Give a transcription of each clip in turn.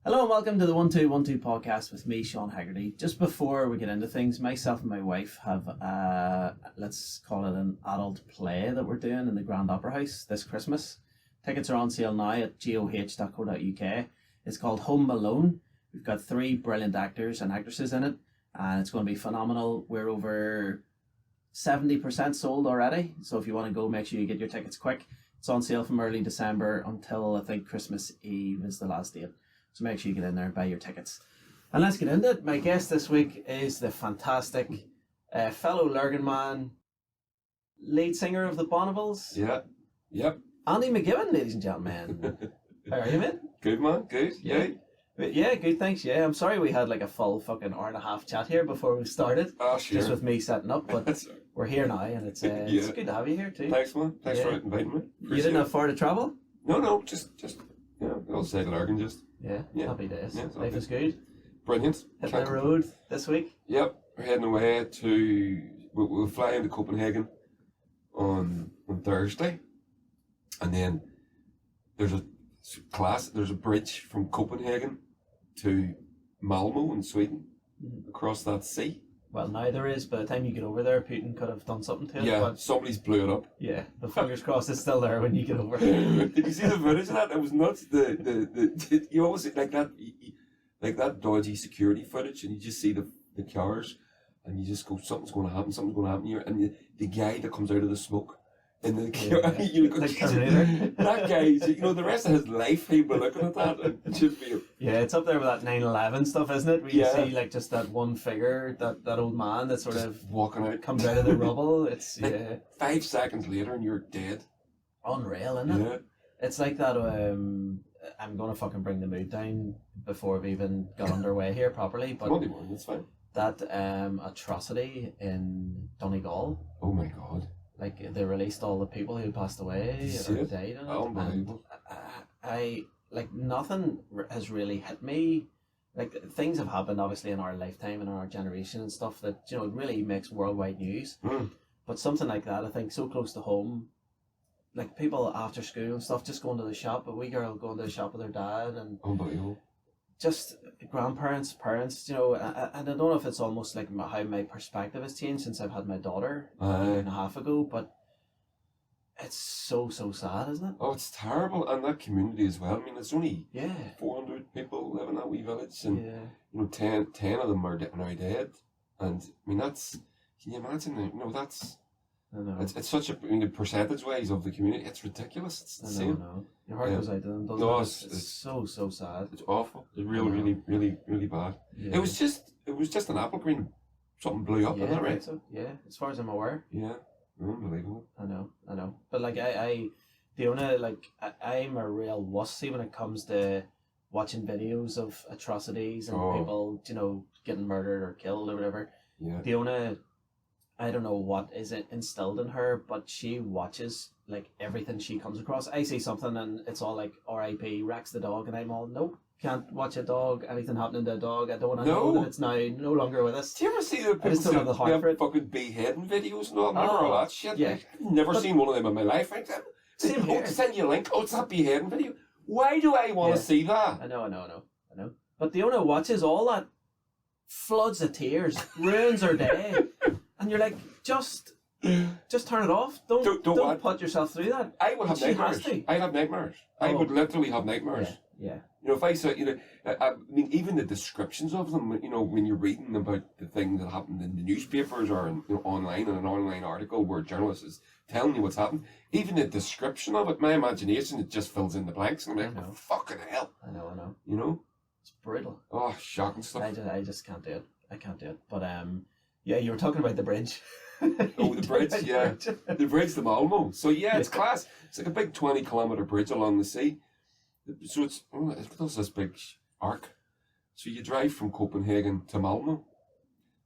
Hello and welcome to the 1212 podcast with me, Sean Hegarty. Just before we get into things, myself and my wife have, let's call it an adult play that we're doing in the Grand Opera House this Christmas. Tickets are on sale now at goh.co.uk. It's called Home Alone. We've got 3 brilliant actors and actresses in it, and it's going to be phenomenal. We're over 70% sold already, so if you want to go, make sure you get your tickets quick. It's on sale from early December until I think Christmas Eve is the last date. So make sure you get in there and buy your tickets. And let's get into it. My guest this week is the fantastic fellow Lurgan man, lead singer of the Bonnevilles. Yeah. Yep. Andy McGibbon, ladies and gentlemen. How are you, mate? Good, man. Good. Yeah. Yeah, good, thanks. Yeah, I'm sorry we had like a full fucking hour and a half chat here before we started. Oh, sure. Just with me setting up, but we're here now and it's good to have you here too. Thanks, man. Thanks for inviting me. You didn't have far to travel? No, just I'll say Lurgan just. Yeah, happy days. Yeah, life is good. Brilliant. Hitting the road this week? Yep, we're heading away to. We'll fly into Copenhagen on Thursday, and then there's a bridge from Copenhagen to Malmo in Sweden, across that sea. Well, now there is. By the time you get over there, Putin could have done something to it. Yeah, but somebody's blew it up. Yeah, the fingers crossed it's still there when you get over. Did you see the footage of that? It was nuts. The you always like that dodgy security footage, and you just see the cars, and you just go, something's going to happen here, and the guy that comes out of the smoke. And the that guy, the rest of his life, he'd be looking at that and just be. Yeah, it's up there with that 9/11 stuff, isn't it? Where you see like just that one figure, that old man that sort of walking out, comes out of the rubble. It's 5 seconds later and you're dead. Unreal, isn't it? Yeah. It's like that. I'm gonna fucking bring the mood down before we even got underway here properly. But Monday morning, that's fine. That atrocity in Donegal. Oh my god. Like, they released all the people who passed away or died in it. Unbelievable. I nothing has really hit me. Like, things have happened, obviously, in our lifetime and in our generation and stuff that, it really makes worldwide news. But something like that, I think, so close to home, like, people after school and stuff just going to the shop, a wee girl going to the shop with her dad. And unbelievable. Just grandparents, parents, and I don't know if it's almost like how my perspective has changed since I've had my daughter a year and a half ago, but it's so sad, isn't it? Oh, it's terrible. And that community as well. I mean, it's only 400 people live in that wee village, and 10 of them are now dead. And I mean, can you imagine? That's. I know. It's such a percentage-wise of the community. It's ridiculous. It's insane. I know. Your heart goes out to them. No, it's so sad. It's awful. It's really bad. Yeah. It was just an apple green. Something blew up. Isn't that right? So. Yeah, as far as I'm aware. Yeah, unbelievable. I know. But like I'm a real wussy when it comes to watching videos of atrocities and people, getting murdered or killed or whatever. Yeah. I don't know what is it instilled in her, but she watches like everything she comes across. I see something and it's all like R.I.P. Rex the dog, and I'm all, nope, can't watch a dog, anything happening to a dog. I don't want to know that it's now no longer with us. Do you ever see the people still have the heart for it? Fucking beheading videos and all, all that shit? Yeah. I've never seen one of them in my life. Same here. Send you a link. Oh, it's that beheading video. Why do I want to see that? I know. But the owner watches all that, floods of tears, ruins her day. And you're like, just turn it off. Don't put yourself through that. I would have nightmares. I have nightmares. I would literally have nightmares. Yeah. If I saw, I mean, even the descriptions of them, when you're reading about the thing that happened in the newspapers or online in an online article where a journalist is telling you what's happened, even the description of it, my imagination, it just fills in the blanks. And I'm like, oh, fucking hell. I know. It's brutal. Oh, shocking stuff. I just can't do it. I can't do it. But yeah, you were talking about the bridge. Oh, the bridge, yeah. The bridge to Malmo. So yeah, it's class. It's like a big 20-kilometre bridge along the sea. So it does this big arc. So you drive from Copenhagen to Malmo.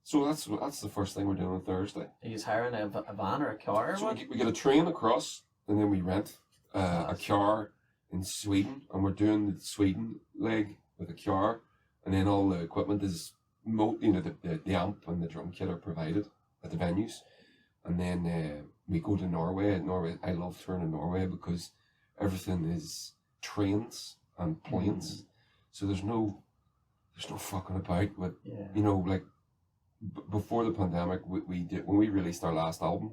So that's the first thing we're doing on Thursday. Are you hiring a van or a car? So we get a train across, and then we rent a car in Sweden, and we're doing the Sweden leg with a car, and then all the equipment is, the amp and the drum kit are provided at the venues, and then we go to Norway. I love touring in Norway because everything is trains and planes. So there's no fucking about with, Yeah. you know, like before the pandemic, we did, when we released our last album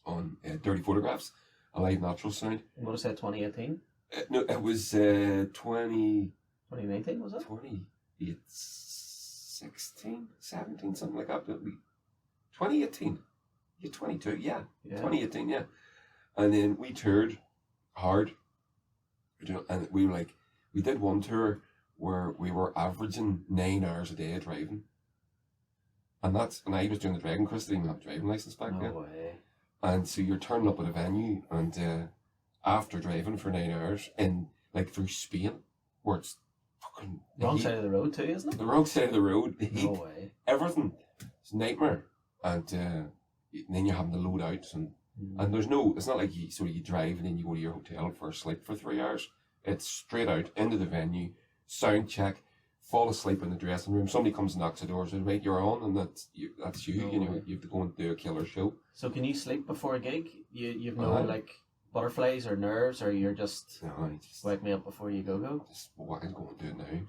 on Dirty Photographs, a live natural sound. What was that, 2018? No, it was 2019, was it? 2016, 17, something like that. 2018. Yeah, 22, yeah. 2018, yeah. And then we toured hard. And we were like, we did one tour where we were averaging 9 hours a day driving. And I was doing the driving course, didn't even have a driving license back then. No way. And so you're turning up at a venue, and after driving for 9 hours in, like, through Spain, where it's fucking Wrong side of the road too, isn't it? the wrong side of the road, the heat, No way. everything. It's a nightmare. And then you're having to load out, and there's no, it's not like you drive and then you go to your hotel for a sleep for 3 hours. It's straight out into the venue, sound check, fall asleep in the dressing room. Somebody comes and knocks the door, says, right, you're on, and that's you. No You know, way. you have to go and do a killer show. So can you sleep before a gig? You've no Uh-huh. like butterflies or nerves, or you're just No, I just wake me up before you go? just well, I can go and do it now.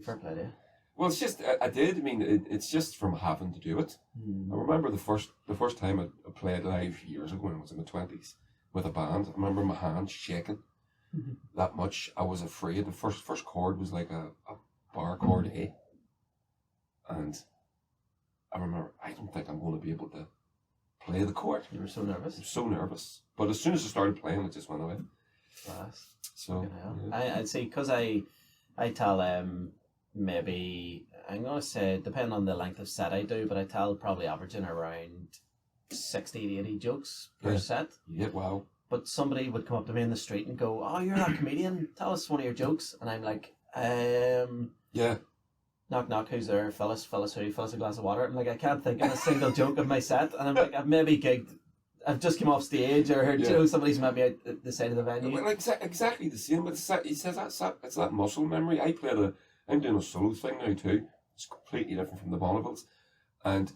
Fair play to you. Well, it's just I did. I mean, it's just from having to do it. I remember the first time I played live years ago when I was in my 20s with a band. I remember my hands shaking that much. I was afraid. The first chord was like a bar chord A, and I remember I don't think I'm going to be able to play the chord. You were so nervous. I'm so nervous. But as soon as I started playing, it just went away. Class. So Fucking hell. yeah. I'd say because I tell maybe I'm gonna say depending on the length of set I do, but I tell probably averaging around 60 to 80 jokes per Yeah. set. Yeah, wow. But somebody would come up to me in the street and go, "Oh, you're not a comedian. Tell us one of your jokes." And I'm like, Yeah. knock knock, who's there? Fellas who? Fellas a glass of water. I'm like, I can't think of a single joke of my set. And I'm like, I've maybe gigged, I've just come off stage or heard, Yeah. you know, somebody's met me out at the side of the venue. Well, exactly the same. But he says it's that muscle memory. I'm doing a solo thing now too. It's completely different from the Bonnevilles. And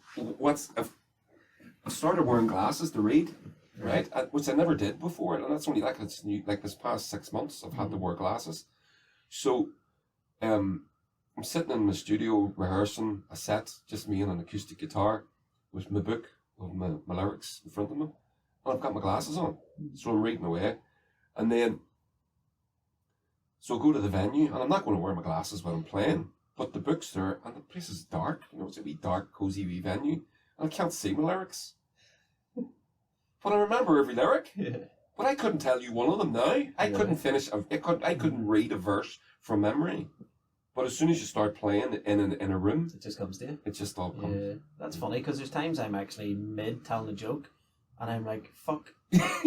I started wearing glasses to read, right? Which I never did before, and that's only like it's new. Like this past 6 months, I've had to wear glasses. So, I'm sitting in my studio rehearsing a set, just me and an acoustic guitar, with my book of my lyrics in front of me, and I've got my glasses on, so I'm reading away, and then. So I go to the venue, and I'm not going to wear my glasses when I'm playing, but the book's there, and the place is dark. You know, it's a wee dark, cosy wee venue, and I can't see my lyrics. But I remember every lyric. Yeah. But I couldn't tell you one of them now. I couldn't finish. I couldn't read a verse from memory. But as soon as you start playing in a room, It just comes to you. it just all comes. Yeah, that's funny because there's times I'm actually mid telling a joke, and I'm like, "Fuck,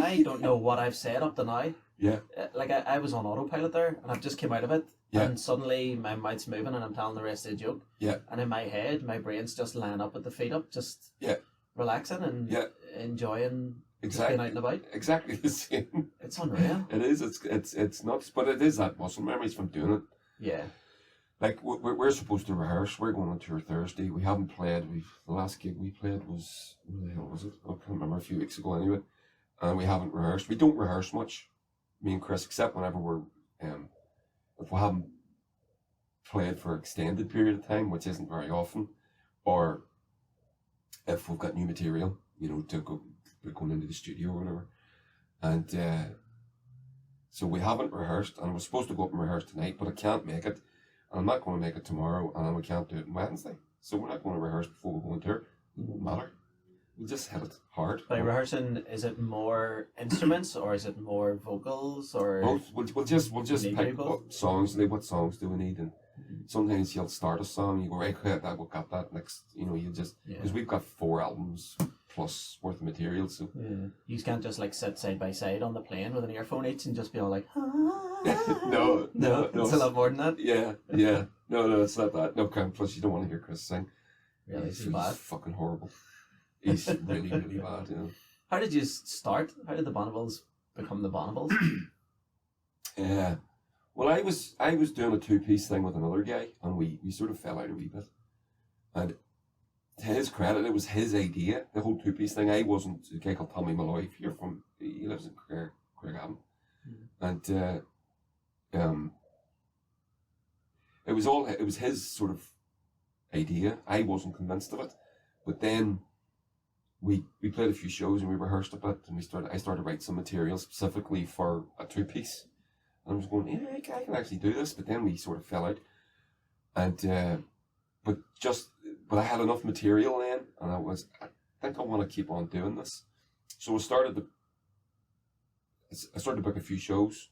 I don't know what I've said up to now." Yeah. Like I was on autopilot there, and I've just came out of it, Yeah. and suddenly my mouth's moving, and I'm telling the rest of the joke. Yeah. And in my head, my brain's just lying up with the feet up, just relaxing and Yeah. enjoying just Exactly. being out and about. Exactly the same. It's unreal. It is. It's nuts. But it is that muscle memories from doing it. Yeah. Like we're supposed to rehearse. We're going on tour Thursday. We haven't played. The last gig we played was, where the hell was it? I can't remember. A few weeks ago anyway. And we haven't rehearsed. We don't rehearse much, me and Chris, except whenever we're if we haven't played for an extended period of time, which isn't very often, or if we've got new material, you know, we're going into the studio or whatever. And so we haven't rehearsed, and we're supposed to go up and rehearse tonight, but I can't make it. And I'm not going to make it tomorrow, and we can't do it on Wednesday. So we're not going to rehearse before we go on tour. It won't matter. We'll just hit it hard. By rehearsing, is it more instruments or is it more vocals or? Both. We'll just Need pick both? what songs. What songs do we need? And sometimes you'll start a song, you go, right, okay, that we've got that next. You know, you just because we've got 4 albums plus worth of material. So Yeah. You can't just like sit side by side on the plane with an earphone each and just be all like, no, it's a lot more than that. yeah. No, it's not that. No, plus you don't want to hear Chris sing. Really, he's too bad. fucking horrible. He's really, really bad. You know. How did you start? How did the Bonnevilles become the Bonnevilles? Yeah. Well, I was doing a 2-piece thing with another guy, and we sort of fell out a wee bit. And to his credit, it was his idea, the whole 2-piece thing. I wasn't. A guy called Tommy Malloy here he lives in Craigavon. And it was his sort of idea. I wasn't convinced of it, but then we played a few shows and we rehearsed a bit, and I started writing some material specifically for a 2-piece. And I was going, yeah, I can actually do this, but then we sort of fell out. And but I had enough material then, and I think I want to keep on doing this. So I started to book a few shows,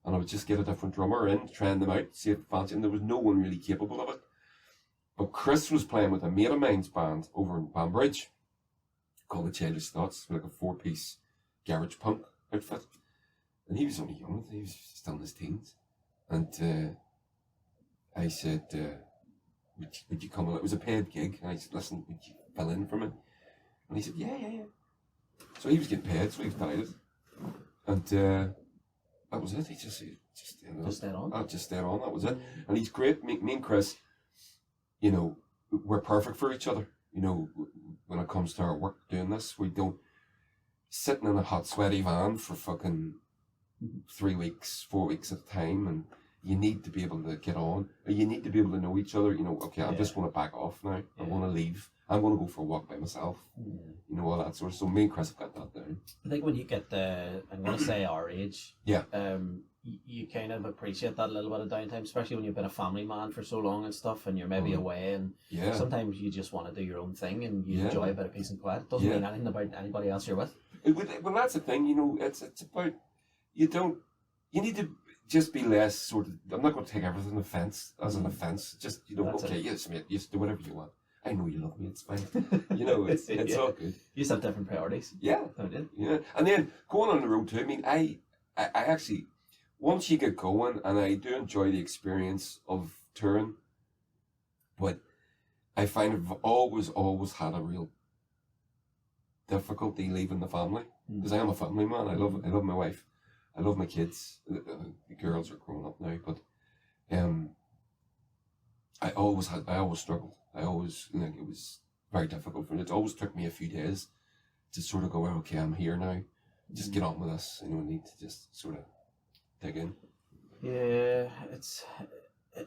and I would just get a different drummer in, trying them out, see if they fancy, and there was no one really capable of it. But Chris was playing with a mate of mine's band over in Banbridge called the Childish Thoughts, like a 4-piece garage punk outfit. And he was only young, he was still in his teens. And I said, would you come on? It was a paid gig. And I said, listen, would you fill in for me? And he said, yeah. So he was getting paid, so he was delighted. And that was it. He just stayed on. I just stayed on, that was it. And he's great. Me and Chris, you know, we're perfect for each other. You know, when it comes to our work doing this, we don't sitting in a hot, sweaty van for fucking 3 weeks, 4 weeks at a time, and you need to be able to get on, or you need to be able to know each other. You know, okay, I just want to back off now. I want to leave. I'm going to go for a walk by myself. You know, all that sort of. So me and Chris have got that down. I think when you get I'm going to say our age, you kind of appreciate that little bit of downtime, especially when you've been a family man for so long and stuff, and you're maybe away, and sometimes you just want to do your own thing and you enjoy a bit of peace and quiet. It doesn't mean anything about anybody else you're with. Well, that's the thing, you know, it's about, you need to just be less sort of, I'm not going to take everything as an offence, just, you know, that's okay, yes, mate, just do whatever you want. I know you love me, it's fine. You know, it's all good. You just have different priorities. Yeah. Yeah. And then going on the road too, I mean, I actually, once you get going, and I do enjoy the experience of touring, but I find I've always had a real difficulty leaving the family, because I am a family man. I love my wife, I love my kids. The girls are grown up now, but I always struggled. I always, like, it was very difficult for me. It always took me a few days to sort of go, well, okay, I'm here now. Just get on with this. You know, I need to just sort of dig in. Yeah,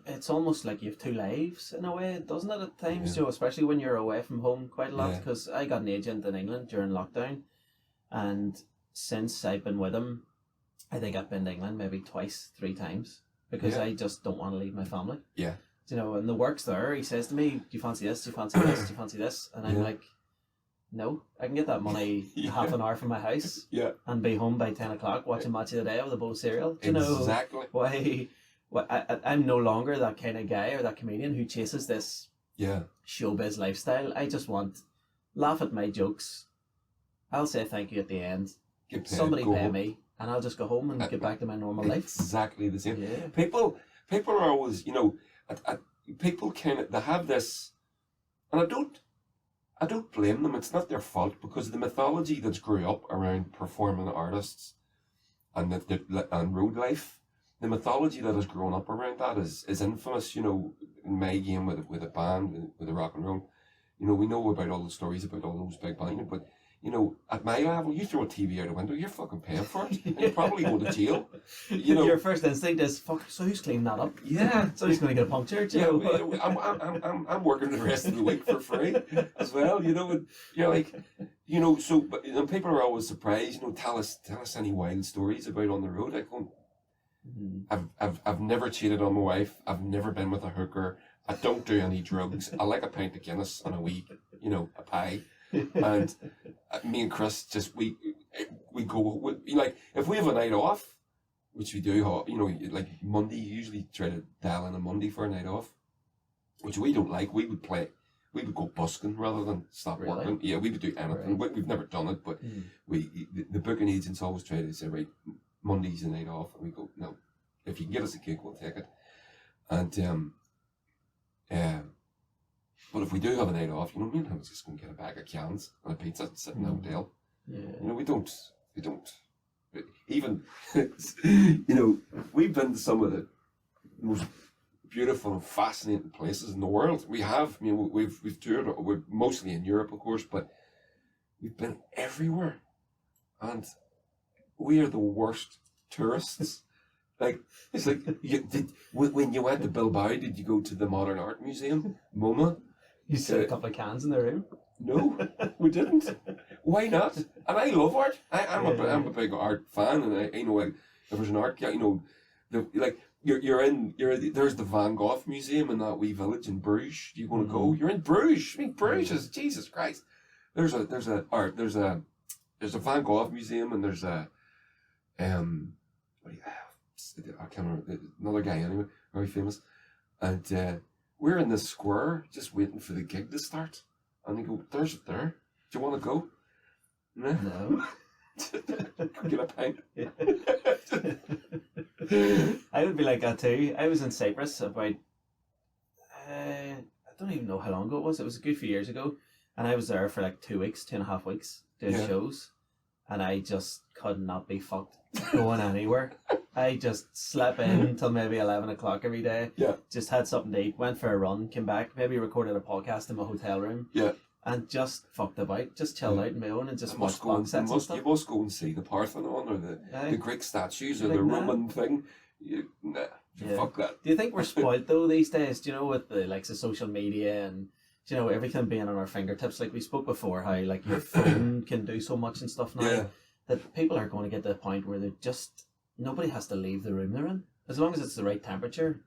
it's almost like you have 2 lives in a way, doesn't it, at times, Joe, especially when you're away from home quite a lot, because I got an agent in England during lockdown, and since I've been with him, I think I've been to England maybe 2-3 times, because I just don't want to leave my family. Yeah. You know, and the work's there. He says to me, do you fancy this? Do you fancy this? Do you fancy this? And I'm like, no, I can get that money half an hour from my house and be home by 10 o'clock watching Match of the Day with a bowl of cereal. Do you know why I'm no longer that kind of guy or that comedian who chases this showbiz lifestyle. I just want laugh at my jokes. I'll say thank you at the end. Somebody pay me, and I'll just go home and get back to my normal life. Exactly the same. Yeah. People are always, you know, people they have this, and I don't blame them. It's not their fault, because the mythology that's grew up around performing artists and and road life, the mythology that has grown up around that is infamous. You know, in my game with a band, with a rock and roll, you know, we know about all the stories about all those big bands, but you know, at my level, you throw a TV out the window, you're fucking paying for it. And you probably go to jail. You know, your first instinct is, fuck, so who's cleaning that up? Yeah. So who's going to get a puncture? I'm working the rest of the week for free as well, you know, and you're like, you know, so, but you know, people are always surprised, you know, tell us any wild stories about on the road. I go, I've never cheated on my wife. I've never been with a hooker. I don't do any drugs. I like a pint of Guinness and a wee, you know, a pie. And me and Chris we go, you know, like, if we have a night off, which we do, you know, like Monday, you usually try to dial in a Monday for a night off, which we don't like. We would go busking rather than stop working. Yeah, we would do anything. Right. We've never done it, but the booking agents always try to say, right, Monday's the night off, and we go, no, if you can get us a gig, we'll take it. And but if we do have a night off, you know, me and him is just going to get a bag of cans and a pizza and sit in a hotel. Yeah. You know, we don't, even, you know, we've been to some of the most beautiful and fascinating places in the world. We have, I mean, we've toured, we're mostly in Europe, of course, but we've been everywhere. And we are the worst tourists Like, it's like, when you went to Bilbao, did you go to the Modern Art Museum, MoMA? You set a couple of cans in the room? No, we didn't. Why not? And I love art. I'm a big art fan, and I like, if there's an art, there's the Van Gogh Museum in that wee village in Bruges. Do you want to go? You're in Bruges. I mean, Bruges is Jesus Christ. There's a Van Gogh Museum, and there's a I can't remember, another guy anyway, very famous, and we're in this square just waiting for the gig to start, and they go, "There's it there. Do you want to go?" No. Get a pint. I would be like that too. I was in Cyprus about I don't even know how long ago it was. It was a good few years ago, and I was there for like 2 weeks, 2.5 weeks doing shows, and I just could not be fucked going anywhere. I just slept in till maybe 11 o'clock every day. Yeah. Just had something to eat, went for a run, came back, maybe recorded a podcast in my hotel room. Yeah. And just fucked about, just chilled out on my own and just watched box sets and stuff. You must go and see the Parthenon or the Greek statues or the Roman thing. Fuck that. Do you think we're spoiled though these days? Do you know, with the likes of social media and, you know, everything being on our fingertips? Like we spoke before, how like your phone can do so much and stuff now, that people are going to get to the point where they're just, nobody has to leave the room they're in, as long as it's the right temperature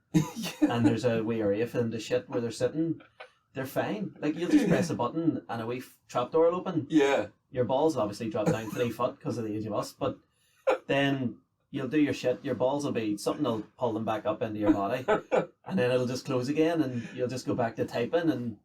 and there's a wee area for them to shit where they're sitting. They're fine. Like, you'll just press a button and a wee trapdoor will open. Yeah. Your balls will obviously drop down 3 foot because of the age of us, but then you'll do your shit. Your balls will be, something will pull them back up into your body, and then it'll just close again, and you'll just go back to typing and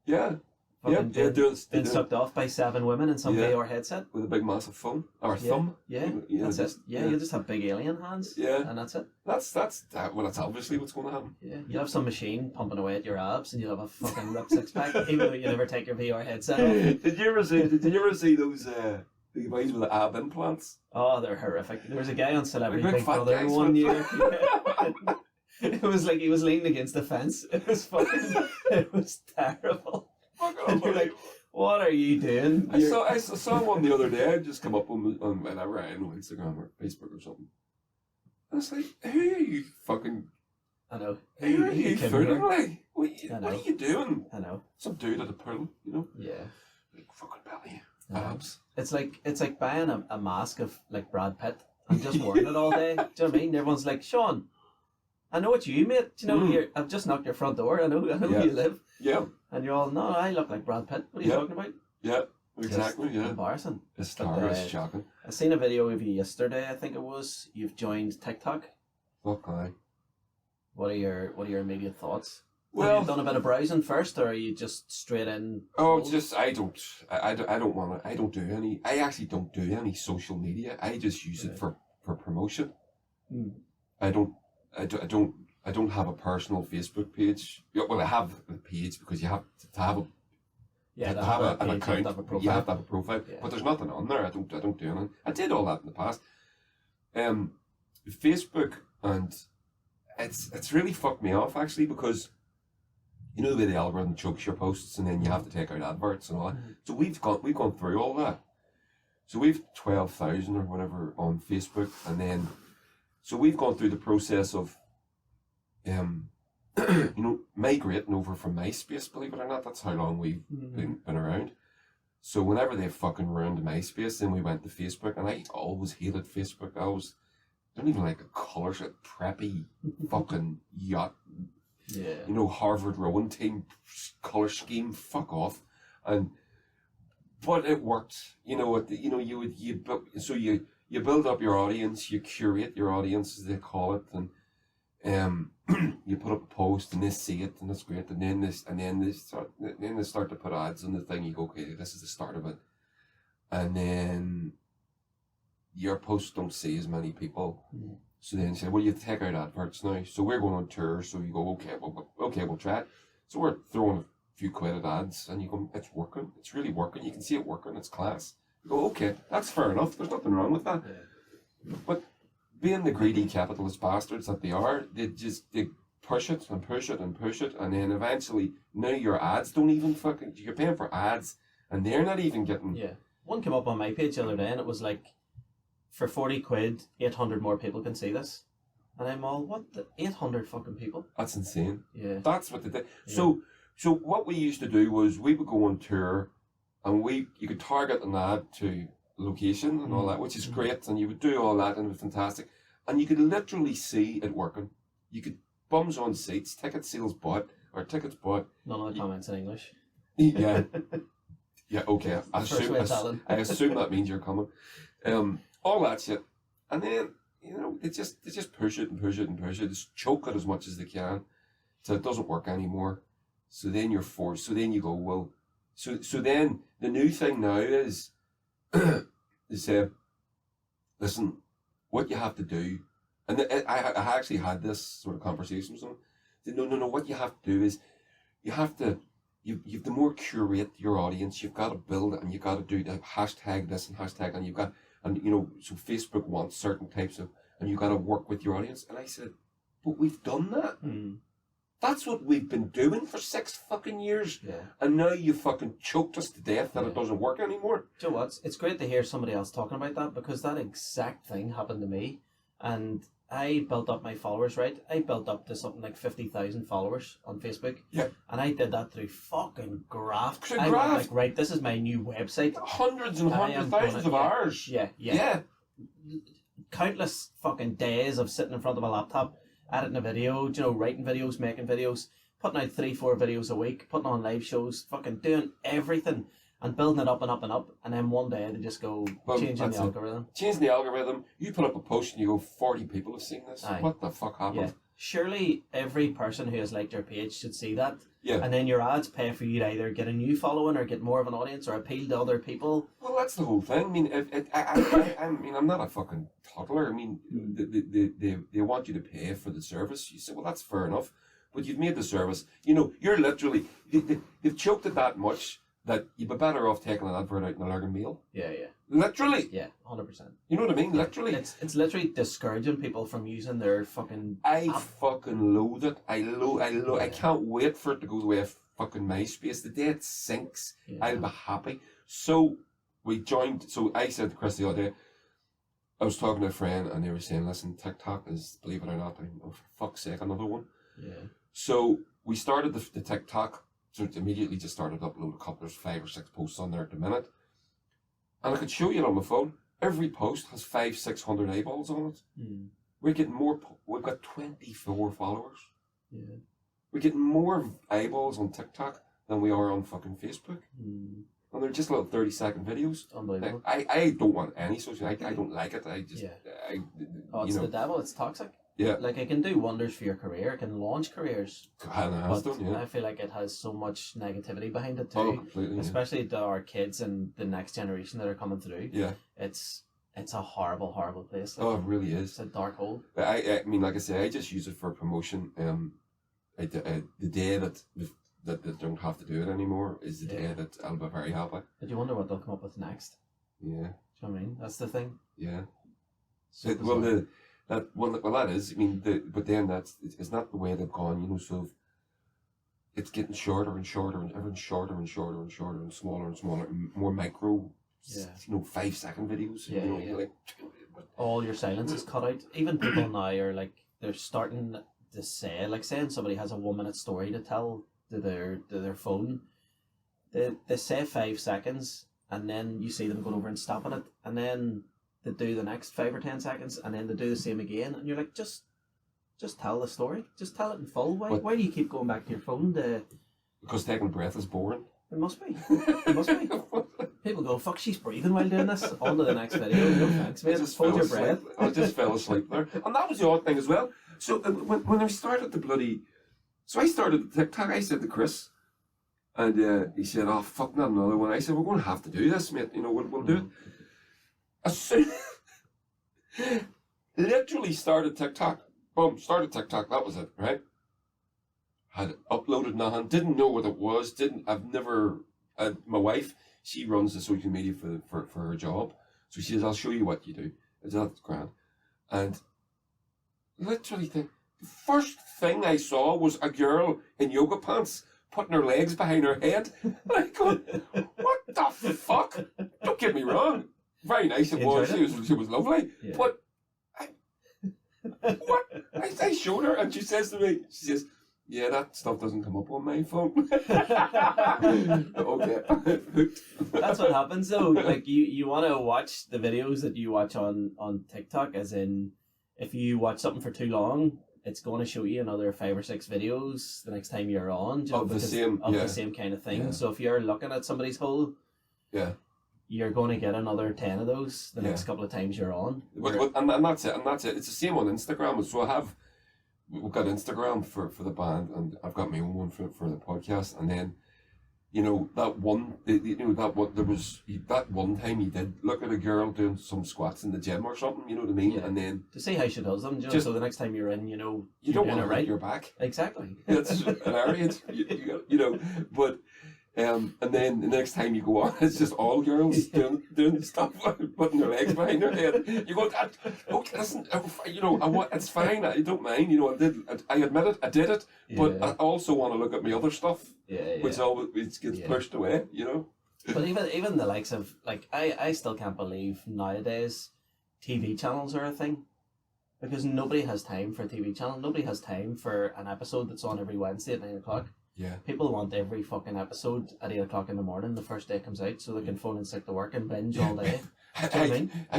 being sucked off by 7 women in some VR headset with a big massive phone or thumb. That's it. You'll just have big alien hands. And that's it. That's obviously what's going to happen. You'll have some machine pumping away at your abs, and you'll have a fucking ripped 6-pack, even though you never take your VR headset off. Did you ever see those the guys with the ab implants? Oh, they're horrific. There was a guy on Celebrity Big Brother one year. It was like he was leaning against the fence. It was terrible. And you're like, what are you doing? I saw one the other day. I'd just come up on whatever, I don't know, Instagram or Facebook or something. I was like, who are you fucking... I know. Who are you fooling like? What are you doing? I know. Some dude at the pool, you know? Yeah. Like, fucking belly. Abs. It's like buying a mask of like Brad Pitt and just wearing it all day. Do you know what I mean? Everyone's like, Sean, I know it's you, mate. Do you know, I've just knocked your front door. I know where you live. Yeah. And you're all, no, I look like Brad Pitt. What are you talking about? Yeah, exactly. Just embarrassing. It's hilarious, shocking. I seen a video of you yesterday. I think it was. You've joined TikTok. Fuck aye. What are your immediate thoughts? Well, have you done a bit of browsing first, or are you just straight in? Oh, I actually don't do any social media. I just use it for promotion. I don't have a personal Facebook page. Well, I have a page because you have to have an account. You have to have a profile, but there's nothing on there. I don't do anything. I did all that in the past. Facebook, and it's really fucked me off actually, because you know the way the algorithm chokes your posts and then you have to take out adverts and all that. So we've gone through all that. So we've 12,000 or whatever on Facebook, and then so we've gone through the process of migrating over from MySpace, believe it or not. That's how long we've been around. So whenever they fucking ruined MySpace, then we went to Facebook, and I always hated Facebook. I don't even like the colours, like preppy fucking yacht, Harvard rowing team colour scheme. Fuck off. But it worked. You build up your audience, you curate your audience, as they call it, and you put up a post and they see it and it's great, and then they start to put ads on the thing. You go, okay, this is the start of it, and then your posts don't see as many people. So then you say, well, you take out adverts now. So we're going on tour, so you go, okay, we'll try it. So we're throwing a few quid at ads, and you go, it's working, it's really working. You can see it working, it's class. You go, okay, that's fair enough. There's nothing wrong with that. But being the greedy capitalist bastards that they are, they push it and push it and push it, and then eventually now your ads don't even fucking, you're paying for ads and they're not even getting. One came up on my page the other day and it was like, for 40 quid 800 more people can see this. And I'm all, what, the 800 fucking people? That's insane. Yeah. That's what they did. Yeah. So what we used to do was we would go on tour, and you could target an ad to location and all that, which is great, and you would do all that, and it was fantastic. And you could literally see it working. You could bums on seats, ticket sales bought, or tickets bought. None of the comments in English. Yeah. Yeah, okay. I assume that means you're coming. All that shit. And then, they just push it and push it and push it. Just choke it as much as they can. So it doesn't work anymore. So then you're forced. So then you go, well, so then the new thing now is they say, listen, what you have to do, and I actually had this sort of conversation with someone. They said, no, what you have to do is you have to more curate your audience. You've got to build it, and you've got to do the hashtag this and hashtag, and so Facebook wants certain types of, and you've got to work with your audience. And I said, but we've done that. That's what we've been doing for 6 fucking years. Yeah. And now you fucking choked us to death that it doesn't work anymore. Do you know what? It's great to hear somebody else talking about that, because that exact thing happened to me. And I built up my followers, right? I built up to something like 50,000 followers on Facebook. Yeah. And I did that through fucking graft. Through I graft. went like, right, this is my new website. Hundreds and hundreds, thousands of hours. Yeah. Countless fucking days of sitting in front of a laptop, editing a video, writing videos, making videos, putting out 3-4 videos a week, putting on live shows, fucking doing everything and building it up and up and up. And then one day they just go, changing the algorithm. Changing the algorithm. You put up a post and you go, 40 people have seen this. Aye. What the fuck happened? Yeah. Surely every person who has liked your page should see that. Yeah. And then your ads pay for you to either get a new following or get more of an audience or appeal to other people. Well, that's the whole thing. I mean, I'm not a fucking toddler. I mean, they want you to pay for the service. You say, well, that's fair enough. But you've made the service. You're literally, they've choked it that much that you'd be better off taking an advert out in a Lurgan meal. Yeah. Literally. Yeah, 100%. You know what I mean? Literally. It's literally discouraging people from using their fucking I fucking loathe it. I can't wait for it to go the way of fucking MySpace. The day it sinks, I'll be happy. So we joined. So I said to Chris the other day, I was talking to a friend and they were saying, listen, TikTok is, believe it or not, oh, for fuck's sake, another one. Yeah. So we started the TikTok. So it immediately just started uploading a couple. There's 5 or 6 posts on there at the minute. And I could show you it on my phone. Every post has 500-600 eyeballs on it. We're getting more. We've got 24 followers. Yeah. We're getting more eyeballs on TikTok than we are on fucking Facebook. And they're just little 30-second videos. Unbelievable. I don't want any social. I don't like it. I just. It's the devil. It's toxic. Yeah. Like, it can do wonders for your career. It can launch careers. I feel like it has so much negativity behind it too. Oh, completely. Especially to our kids and the next generation that are coming through. Yeah. It's a horrible, horrible place. Like, it really is. It's a dark hole. I mean, like I say, I just use it for promotion. The day that they don't have to do it anymore is the day that I'll be very happy. But you wonder what they'll come up with next. Yeah. Do you know what I mean? That's the thing. Yeah. So that is. I mean, but then it's not the way they've gone. So it's getting shorter and shorter and ever shorter and shorter and shorter and smaller and smaller and more micro. 5-second videos. Yeah. Like, all your silence is cut out. Even people now are like, they're starting to say, like, saying somebody has a 1-minute story to tell to their phone. They say 5 seconds and then you see them going over and stopping it, and then they do the next 5 or 10 seconds, and then they do the same again, and you're like, just tell the story. Just tell it in full. Why do you keep going back to your phone? Because taking a breath is boring. It must be. It must be. People go, fuck, she's breathing while doing this. On to the next video. No thanks, mate. Just hold your breath. I just fell asleep there. And that was the odd thing as well. So when I started I started the TikTok, I said to Chris, and he said, oh, fuck, not another one. I said, we're going to have to do this, mate. We'll do it. As soon literally started TikTok. Boom, started TikTok. That was it, right? Had uploaded nothing. Didn't know what it was. My wife, she runs the social media for her job. So she says, I'll show you what you do. I said, that's grand. And literally the first thing I saw was a girl in yoga pants putting her legs behind her head. And I go, what the fuck? Don't get me wrong. Very nice it was. She was lovely. Yeah. But what? I showed her, and she says to me, she says, "Yeah, that stuff doesn't come up on my phone." Okay. That's what happens though. Like you want to watch the videos that you watch on TikTok, as in if you watch something for too long, it's going to show you another 5 or 6 videos the next time you're on, of the same kind of thing. Yeah. So if you're looking at somebody's hole, yeah, you're going to get another 10 of those the next couple of times you're on. And that's it. It's the same on Instagram. So we've got Instagram for the band, and I've got my own one for the podcast, and then. That one time you did look at a girl doing some squats in the gym or something, you know what I mean? Yeah. And then to see how she does them, so the next time you're in, you don't doing want it to right. hurt your back. Exactly. That's hilarious. But and then the next time you go on, it's just all girls doing stuff, putting their legs behind their head. You go, okay, listen, it's fine. I don't mind. I admit it. I did it, but I also want to look at my other stuff, which always gets pushed away. But even the likes of I still can't believe nowadays TV channels are a thing, because nobody has time for a TV channel. Nobody has time for an episode that's on every Wednesday at 9:00. Yeah. People want every fucking episode at 8:00 in the morning, the first day it comes out, so they can phone and stick to work and binge all day. Do you know what I mean? I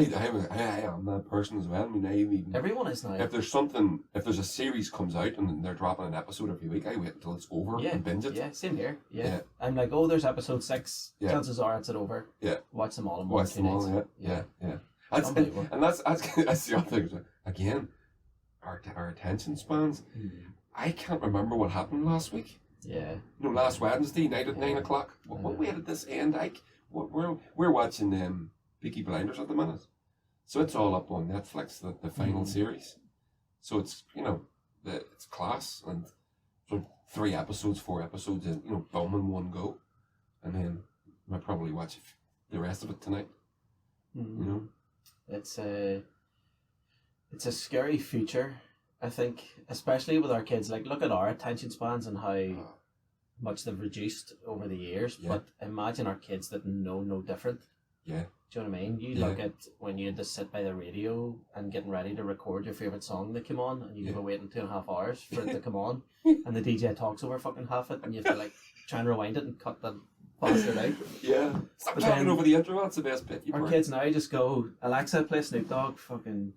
am that person as well. I mean, everyone is now. If there's a series comes out and they're dropping an episode every week, I wait until it's over and binge it. Yeah, same here. Yeah. I'm like, oh, there's episode 6. Yeah. Chances are it's over. Yeah. Watch them all in 1 2 days. Yeah. That's the other thing. Again, our attention spans. I can't remember what happened last week. Yeah. Last Wednesday night at 9:00. What way did this end? We're watching Peaky Blinders at the minute, so it's all up on Netflix. The final series, so it's it's class, and so 3 episodes, 4 episodes, and boom in one go, and then I'll probably watch the rest of it tonight. It's a scary future. I think, especially with our kids, look at our attention spans and how much they've reduced over the years. Yeah. But imagine our kids that know no different. Yeah. Do you know what I mean? You look at when you had to sit by the radio and getting ready to record your favourite song that came on, and you were waiting 2.5 hours for it to come on, and the DJ talks over fucking half it, and you have to try and rewind it and cut the bastard out. Yeah. Stop talking over the intro. That's the best bit. Our kids now just go, Alexa, play Snoop Dogg, fucking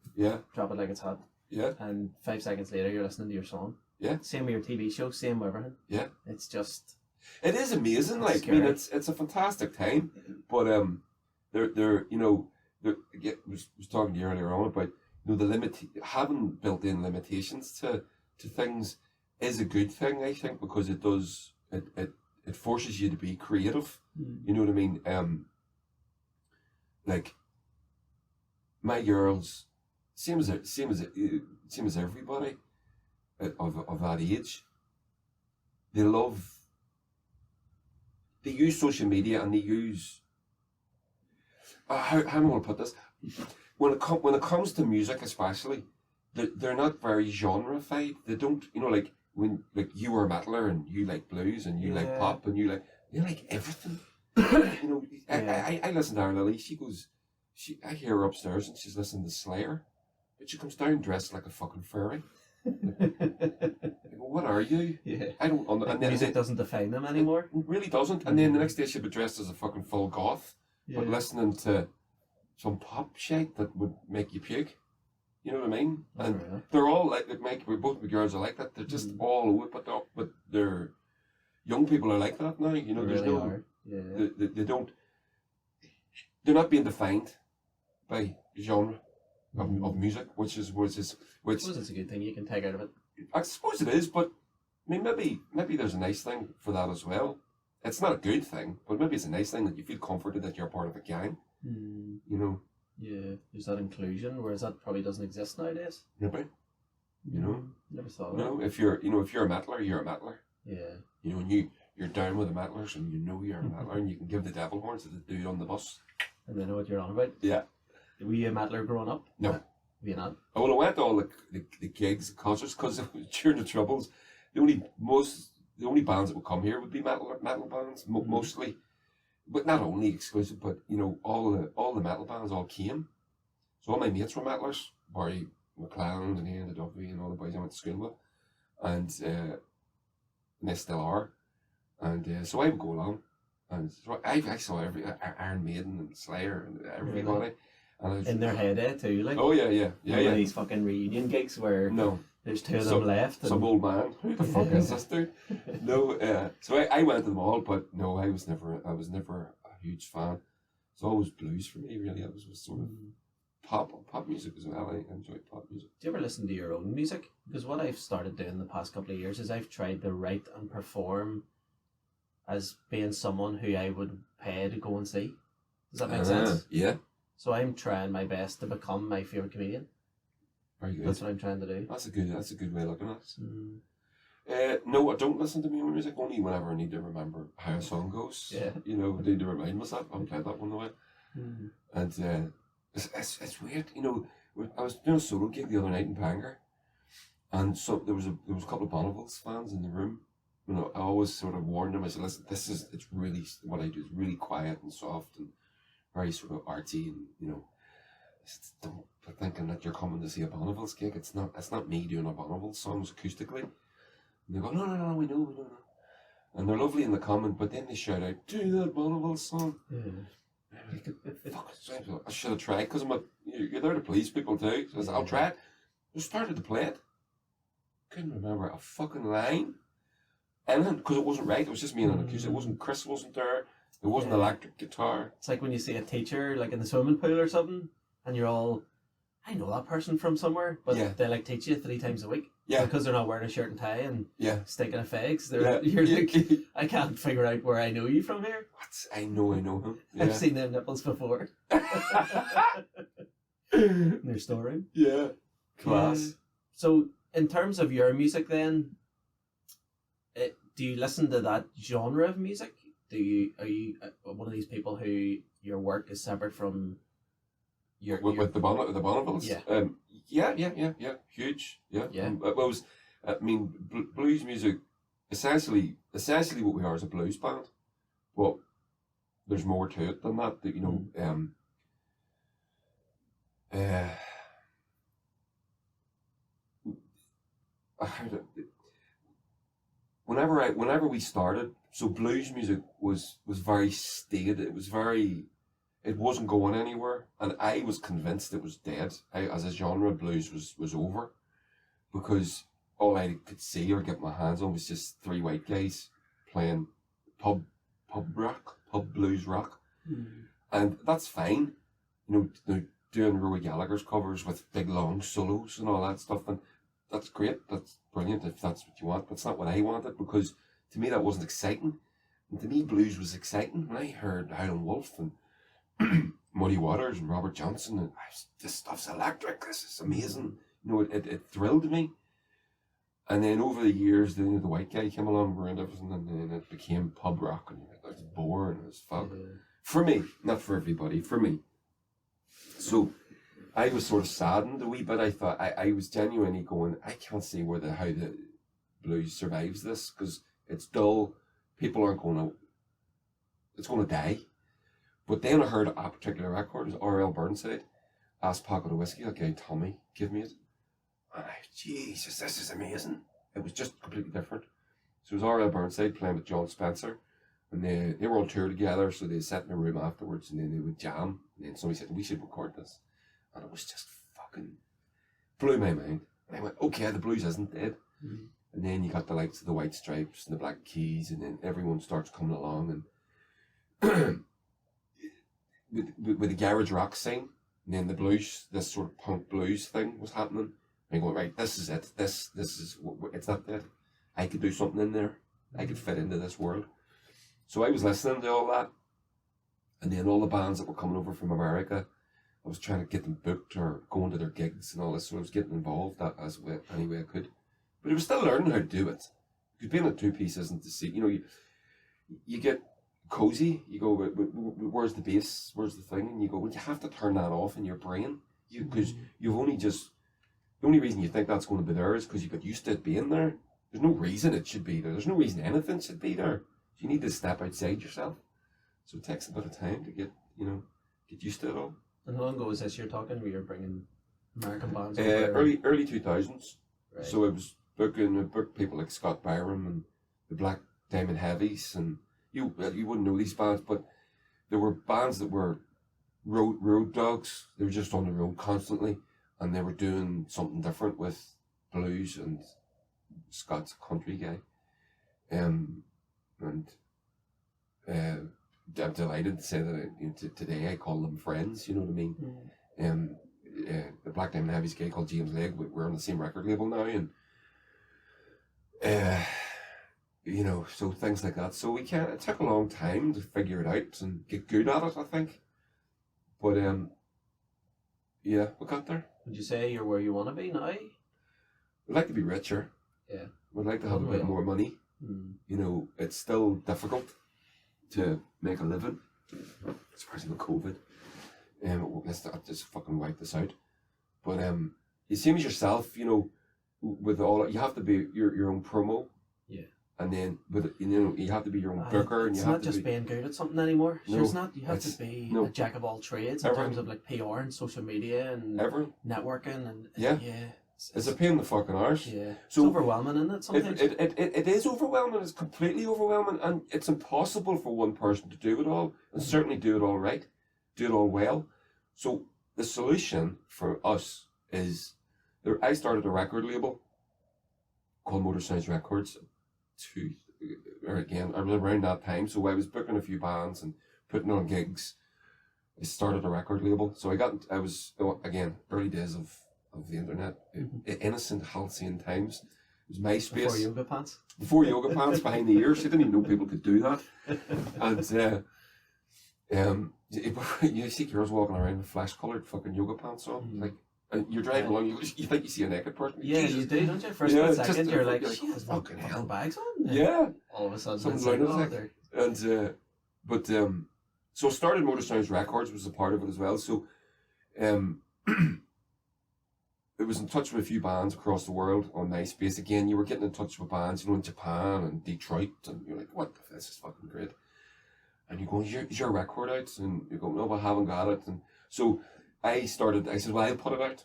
drop it like it's hot. Yeah. And 5 seconds later, you're listening to your song. Yeah. Same with your TV show, same with everything. Yeah. It's just... It is amazing. It's a fantastic time. But I was talking to you earlier on about having built-in limitations to things is a good thing, I think, because it does it forces you to be creative. You know what I mean? My girls, same as everybody of that age, they use social media, and they use how am I going to put this? When it comes to music, especially, they're not very genreified. They don't, when you were a metaler and you like blues and you like pop and you like everything. I listen to our Lily. I hear her upstairs and she's listening to Slayer, but she comes down dressed like a fucking fairy. What are you? Yeah. I don't. And then music doesn't define them anymore. It really doesn't. And then the next day she'll be dressed as a fucking full goth, but listening to some pop shit that would make you puke. You know what I mean? And they're all both my girls are like that. They're just all over, but they're young people are like that now. There's they don't. They're not being defined by genre of music, which I suppose it's a good thing you can take out of it. I suppose it is, but I mean, maybe there's a nice thing for that as well. It's not a good thing, but maybe it's a nice thing that you feel comforted that you're part of a gang. Yeah, there's that inclusion, whereas that probably doesn't exist nowadays. Maybe. Never thought of that. If you're a metaler, you're a metaler. Yeah. And you're down with the metalers, and you're a metaler, and you can give the devil horns to the dude on the bus. And they know what you're on about. Yeah. Were you a metaler growing up? No. Were you not? I went to all the gigs, the concerts, because during the Troubles, the only bands that would come here would be metal bands, mostly. But not only exclusive, but all the metal bands all came. So all my mates were metalers. Barry McLeod and Ian the Duffy and all the boys I went to school with, and they still are. And so I would go along, and so I saw every Iron Maiden and Slayer and everybody. And in their head too, like. Oh yeah. These fucking reunion gigs where there's two of them left. Some old man. Who the fuck is this dude? No. So I went to them all, but no, I was never a huge fan. It's always blues for me, really. It was sort of pop music as well. I enjoyed pop music. Do you ever listen to your own music? Because what I've started doing the past couple of years is I've tried to write and perform as being someone who I would pay to go and see. Does that make sense? Yeah. So I'm trying my best to become my favourite comedian. Very good. That's what I'm trying to do. That's a good way of looking at it. No, I don't listen to my own music only whenever I need to remember how a song goes. Yeah. You know, I need to remind myself. I haven't played that one away. And it's weird. You know, I was doing a solo gig the other night in Bangor, and so there was a couple of Bonnevilles fans in the room. You know, I always sort of warned them. I said, "Listen, it's really what I do is really quiet and soft and very sort of arty, and you know, don't be thinking that you're coming to see a Bonnevilles gig. It's not me doing a Bonnevilles songs acoustically." And they go, no, we know. And they're lovely in the comment, but then they shout out, "Do that Bonnevilles song." Fuck, I should have tried, because you're there to please people too. So I said, I'll try it. I started to play it. Couldn't remember a fucking line. Anything, because it wasn't right. It was just me and an acoustic. Chris wasn't there. There wasn't electric guitar. It's like when you see a teacher like in the swimming pool or something, and you're all, I know that person from somewhere, but they like teach you 3 times a week. Yeah. Because they're not wearing a shirt and tie and sticking a fags. You're like, I can't figure out where I know you from here. What? I know him. Yeah. I've seen them nipples before. They're storing. Yeah. Class. So in terms of your music then, do you listen to that genre of music? Are you one of these people who your work is separate from your with the Bonnevilles? Yeah. Yeah. Huge. Yeah. Blues music, essentially what we are is a blues band. Well, there's more to it than that. You know, whenever we started, so blues music was very staid. It wasn't going anywhere, and I was convinced it was dead. As a genre, blues was over, because all I could see or get my hands on was just 3 white guys playing pub blues rock, and that's fine. You know, they're doing Rory Gallagher's covers with big long solos and all that stuff, and that's great. That's brilliant if that's what you want. That's not what I wanted, because to me that wasn't exciting. And to me, blues was exciting. When I heard Howlin' Wolf and Muddy Waters and Robert Johnson, and this stuff's electric. This is amazing. You know, it thrilled me. And then over the years, the white guy came along and everything, and then it became pub rock, and it was boring as fuck. For me, not for everybody. For me. So I was sort of saddened a wee bit. I thought I was genuinely going, I can't see how the blues survives this, because it's dull. People aren't it's going to die. But then I heard a particular record, it was R.L. Burnside, asked Pocket of Whiskey, that guy Tommy, give me it. And Jesus, this is amazing. It was just completely different. So it was R.L. Burnside playing with John Spencer, and they were on tour together, so they sat in a room afterwards, and then they would jam, and then somebody said, we should record this. And it was just fucking blew my mind. And I went, okay, the blues isn't dead. And then you got the likes of the White Stripes and the Black Keys, and then everyone starts coming along, and with the garage rock scene, and then the blues, this sort of punk blues thing was happening. And I go, right, this is it. This is it's not dead. I could do something in there. I could fit into this world. So I was listening to all that, and then all the bands that were coming over from America, I was trying to get them booked or going to their gigs and all this. So I was getting involved any way I could. But I was still learning how to do it. Because being a 2-piece isn't to see. You know, you get cozy. You go, where's the bass? Where's the thing? And you go, well, you have to turn that off in your brain. Because you've only just... The only reason you think that's going to be there is because you got used to it being there. There's no reason it should be there. There's no reason anything should be there. You need to step outside yourself. So it takes a bit of time to get used to it all. And how long ago was this you're talking where you're bringing American bands. Early 2000s. Right. So I booked people like Scott Byram and the Black Diamond Heavies, and you wouldn't know these bands, but there were bands that were road dogs. They were just on the road constantly, and they were doing something different with blues, and Scott's a country guy. And I'm delighted to say that today I call them friends, you know what I mean? The Black Diamond Heavies guy called James Legg, we're on the same record label now, and you know, so things like that. So it took a long time to figure it out and get good at it, I think. But yeah, we got there. Would you say you're where you want to be now? We'd like to be richer. Yeah. We'd like to have a bit more money. You know, it's still difficult to make a living, especially with COVID. Let's just fucking wipe this out. But you same as yourself, you know, with all you have to be your own promo. Yeah. And then you have to be your own booker, and you have to be. It's not just being good at something anymore. No, it's not. You have to be a jack of all trades in terms of like PR and social media and networking and yeah. It's a pain in the fucking arse. Yeah. So, it's overwhelming, isn't it? Sometimes it is overwhelming. It's completely overwhelming, and it's impossible for one person to do it all, and certainly do it all right, do it all well. So the solution for us is I started a record label called Motor Sounds Records. Around that time, so I was booking a few bands and putting on gigs. I started a record label, so I was again early days of the internet, innocent halcyon times. It was MySpace before yoga pants behind the ears. I didn't even know people could do that. And you see girls walking around with flash coloured fucking yoga pants on, like. And you're driving along, you think you see a naked person. Yeah, Jesus. You do, don't you? First second, you're like, she has fucking hell bags on. Yeah. All of a sudden, something like that. And so I started Motor Sounds Records, was a part of it as well. So, it was in touch with a few bands across the world on MySpace. Again, you were getting in touch with bands, you know, in Japan and Detroit, and you're like, what? This is fucking great. And you go, is your record out? And you go, no, I haven't got it. And so I said, well, I'll put it out.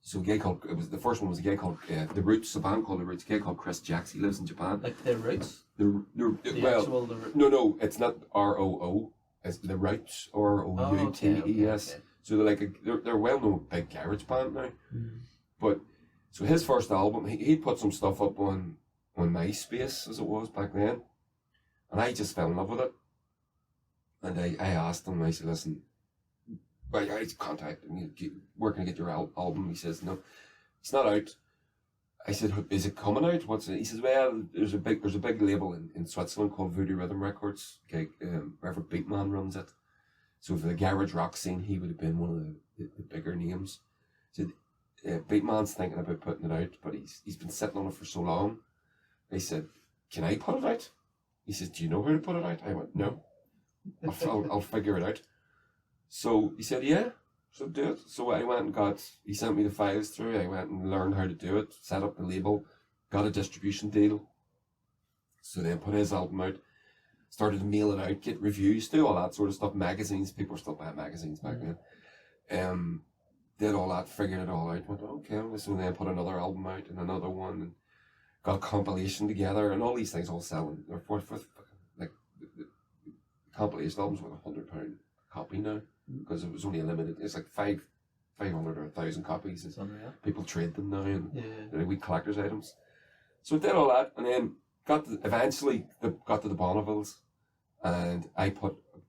So the first one was a guy called The Roots, a band called The Roots, a guy called Chris Jacks. He lives in Japan. Like The Roots? No, it's not R-O-O. It's The Roots, R-O-U-T-E-S. Okay. So they're a well-known big garage band now. But, so his first album, he put some stuff up on MySpace, as it was back then. And I just fell in love with it. And I asked him, I said, listen, I contacted him, where can I get your album? He says, no, it's not out. I said, is it coming out? What's it? He says, well, there's a big label in Switzerland called Voodoo Rhythm Records. Okay, Reverend Beatman runs it. So for the garage rock scene, he would have been one of the bigger names. He said, Beatman's thinking about putting it out, but he's been sitting on it for so long. I said, can I put it out? He says, do you know how to put it out? I went, no. I'll figure it out. So he said, yeah, so do it. So I went and he sent me the files through. I went and learned how to do it, set up the label, got a distribution deal. So then put his album out, started to mail it out, get reviews, do all that sort of stuff. Magazines, people were still buying magazines back then. Did all that, figured it all out. Went, okay, so then put another album out and another one, and got a compilation together, and all these things all selling. They're the compilation albums with £100 copy now, because it was only a limited. It's like 500 or 1,000 copies. It's unreal. People trade them now, and they're wee collector's items. So did all that, and then eventually got to the Bonnevilles, and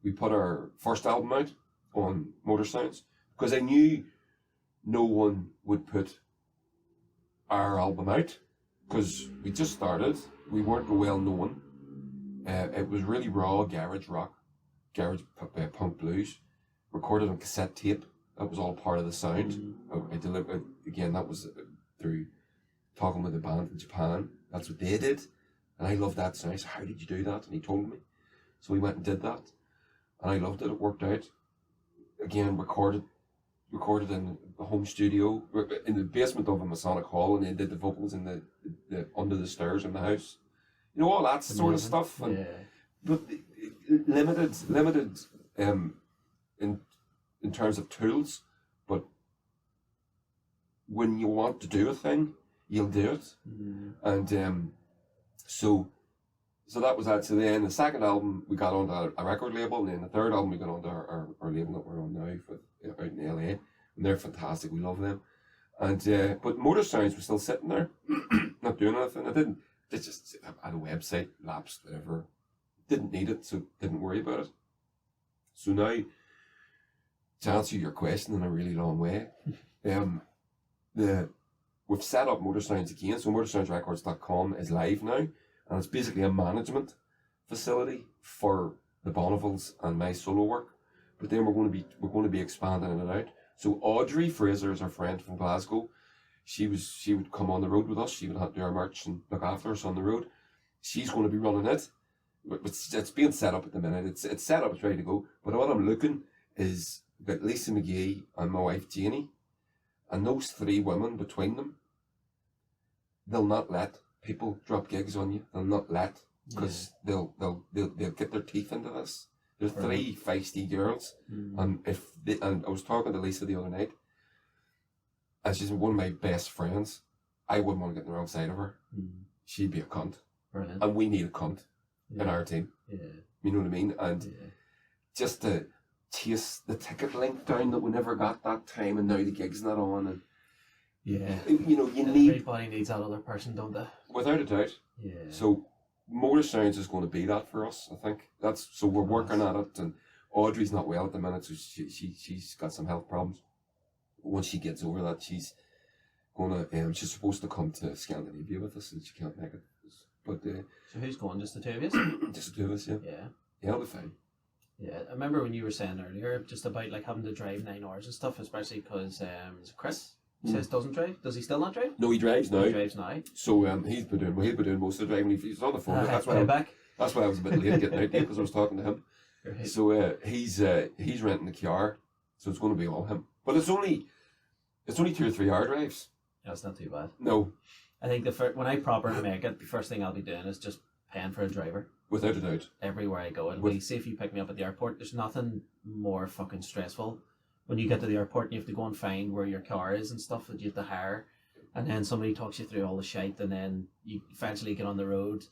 we put our first album out on Motor Sounds, because I knew no one would put our album out, because we just started. We weren't well known. It was really raw garage rock, garage punk blues, recorded on cassette tape. That was all part of the sound. I delivered, again, that was through talking with a band in Japan. That's what they did, and I loved that sound. I said, how did you do that? And he told me. So we went and did that, and I loved it. It worked out. Again, recorded in the home studio, in the basement of a Masonic Hall, and then did the vocals in the under the stairs in the house. You know, all that sort of stuff. And, but limited in terms of tools, but when you want to do a thing, you'll do it. And so that was that. So then the second album we got onto a record label, and then the third album we got onto our label that we're on now out in LA, and they're fantastic. We love them. And but Motor Sounds was still sitting there, not doing anything. It just had a website, lapsed, whatever. Didn't need it, so didn't worry about it. So now, to answer your question in a really long way, we've set up Motor Sounds again. So motorsoundsrecords.com is live now, and it's basically a management facility for the Bonnevilles and my solo work. But then we're going to be expanding it out. So Audrey Fraser is our friend from Glasgow. She would come on the road with us. She would have to do our merch and look after us on the road. She's going to be running it. It's being set up at the minute. It's set up. It's ready to go. But what I'm looking is we've got Lisa McGee and my wife Janie, and those three women between them. They'll not let people drop gigs on you. They'll not let, because they'll get their teeth into this. They're three feisty girls, and and I was talking to Lisa the other night, and she's one of my best friends. I wouldn't want to get on the wrong side of her. She'd be a cunt, and we need a cunt in our team. You know what I mean? And just to chase the ticket link down that we never got that time, and now the gig's not on, and everybody needs that other person, don't they? Without a doubt. So Motor Sounds is going to be that for us, I think. So we're working at it, and Audrey's not well at the minute, so she's got some health problems. Once she gets over that, she's she's supposed to come to Scandinavia with us, and she can't make it. But so who's going? Just the two of you? Just the two of us, yeah. Yeah, I'll be fine. Yeah, I remember when you were saying earlier just about like having to drive 9 hours and stuff, especially because Chris says doesn't drive. Does he still not drive? No, he drives now. He drives now. So he's been doing most of the driving. He's on the phone. That's why I was a bit late getting out there, because I was talking to him. Right. So he's renting the car, so it's going to be all him. But it's only 2 or 3 hour drives. That's not too bad. No. I think when I properly make it, the first thing I'll be doing is just paying for a driver. Without a doubt. Everywhere I go. And say if you pick me up at the airport, there's nothing more fucking stressful when you get to the airport and you have to go and find where your car is and stuff that you have to hire, and then somebody talks you through all the shite, and then you eventually get on the road.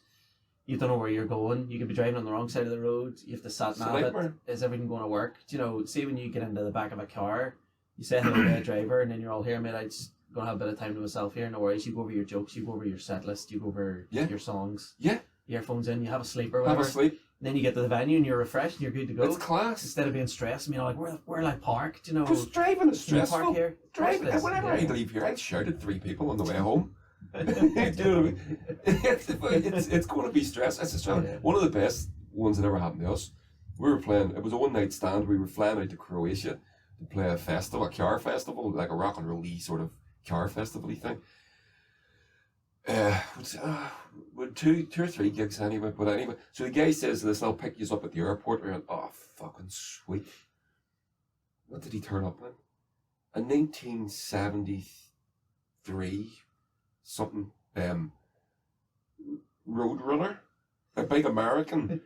You don't know where you're going. You could be driving on the wrong side of the road. You have to sat nav it. Is everything going to work? See, when you get into the back of a car, you say hello to a driver, and then you're all here, mate, I'm just going to have a bit of time to myself here. No worries. You go over your jokes. You go over your set list. You go over your songs. Yeah. Earphones in. You have a sleep or whatever. Have a sleep. And then you get to the venue and you're refreshed and you're good to go. It's class. Instead of being stressed, like, where will I park? Because driving is stressful. Park here? Driving, whenever I leave here, I shout at 3 people on the way home. Do you know what I mean? It's going to be stress. One of the best ones that ever happened to us. We were playing. It was a one night stand. We were flying out to Croatia to play a festival, a car festival, like a rock and roll-y sort of car festival-y thing. With 2 or 3 gigs anyway. But anyway, so the guy says, "Listen, I'll pick you up at the airport." We're like, "Oh, fucking sweet." What did he turn up in? A 1973 something Roadrunner, a big American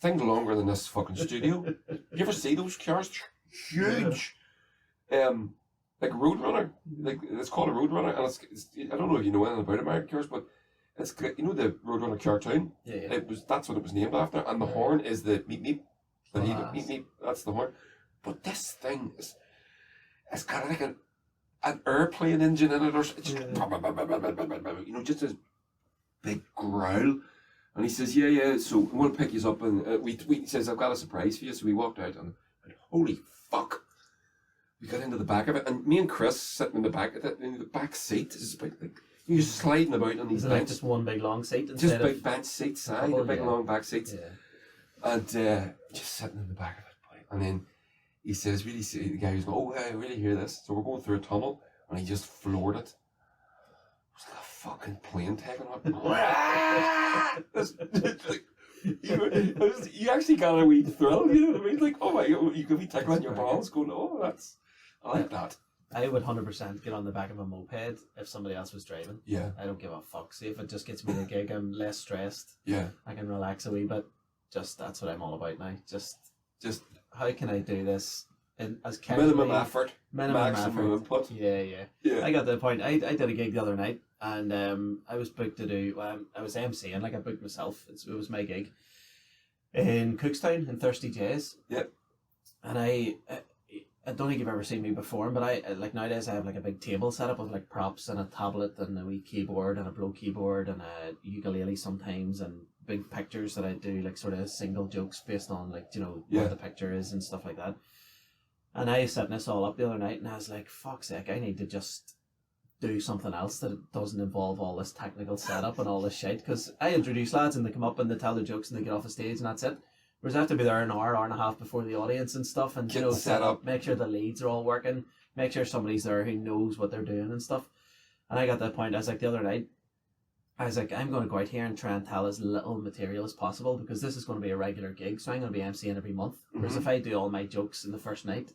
thing longer than this fucking studio. You ever see those cars? Huge. Like a Roadrunner, like it's called a Roadrunner, and it's I don't know if you know anything about American cars, but it's the Roadrunner cartoon. Yeah. That's what it was named after, and the horn is the meep meep. Meep meep. That's the horn. But this thing it's got like an airplane engine in it, or just just this big growl. And he says, yeah. So I want to pick you up, and he says, "I've got a surprise for you." So we walked out, and holy fuck. We got into the back of it, and me and Chris sitting in the back seat is like you're just sliding about on these benches. Like just one big long seat instead just big bench seats, the big long back seats, and just sitting in the back of it. And then he says, the guy who's going, "Oh, I really hear this." So we're going through a tunnel, and he just floored it. It was like a fucking plane taking off. You actually got a wee thrill, you know what I mean? Like, oh my God, you could be tickling your balls going, "Oh, I like that." I would 100% get on the back of a moped if somebody else was driving. Yeah. I don't give a fuck. See, if it just gets me the gig, I'm less stressed. Yeah. I can relax a wee bit. That's what I'm all about now. Just how can I do this as minimum casually, effort, minimum maximum effort. input. Yeah. Yeah. I got to the point. I did a gig the other night, and I was booked to do. I was MCing, like I booked myself. It was my gig in Cookstown in Thirsty J's. Yep. And I don't think you've ever seen me perform, but I like nowadays I have like a big table set up of like props and a tablet and a wee keyboard and a blow keyboard and a ukulele sometimes and big pictures that I do like sort of single jokes based on like what the picture is and stuff like that. And I set this all up the other night and I was like, fuck's sake, I need to just do something else that doesn't involve all this technical setup and all this shit, because I introduce lads and they come up and they tell their jokes and they get off the stage and that's it. Whereas I have to be there an hour and a half before the audience and stuff, and set up, make sure the leads are all working, make sure somebody's there who knows what they're doing and stuff. And I got to that point, I was like the other night, I was like, I'm going to go out here and try and tell as little material as possible because this is going to be a regular gig, so I'm going to be MCing every month. Whereas if I do all my jokes in the first night,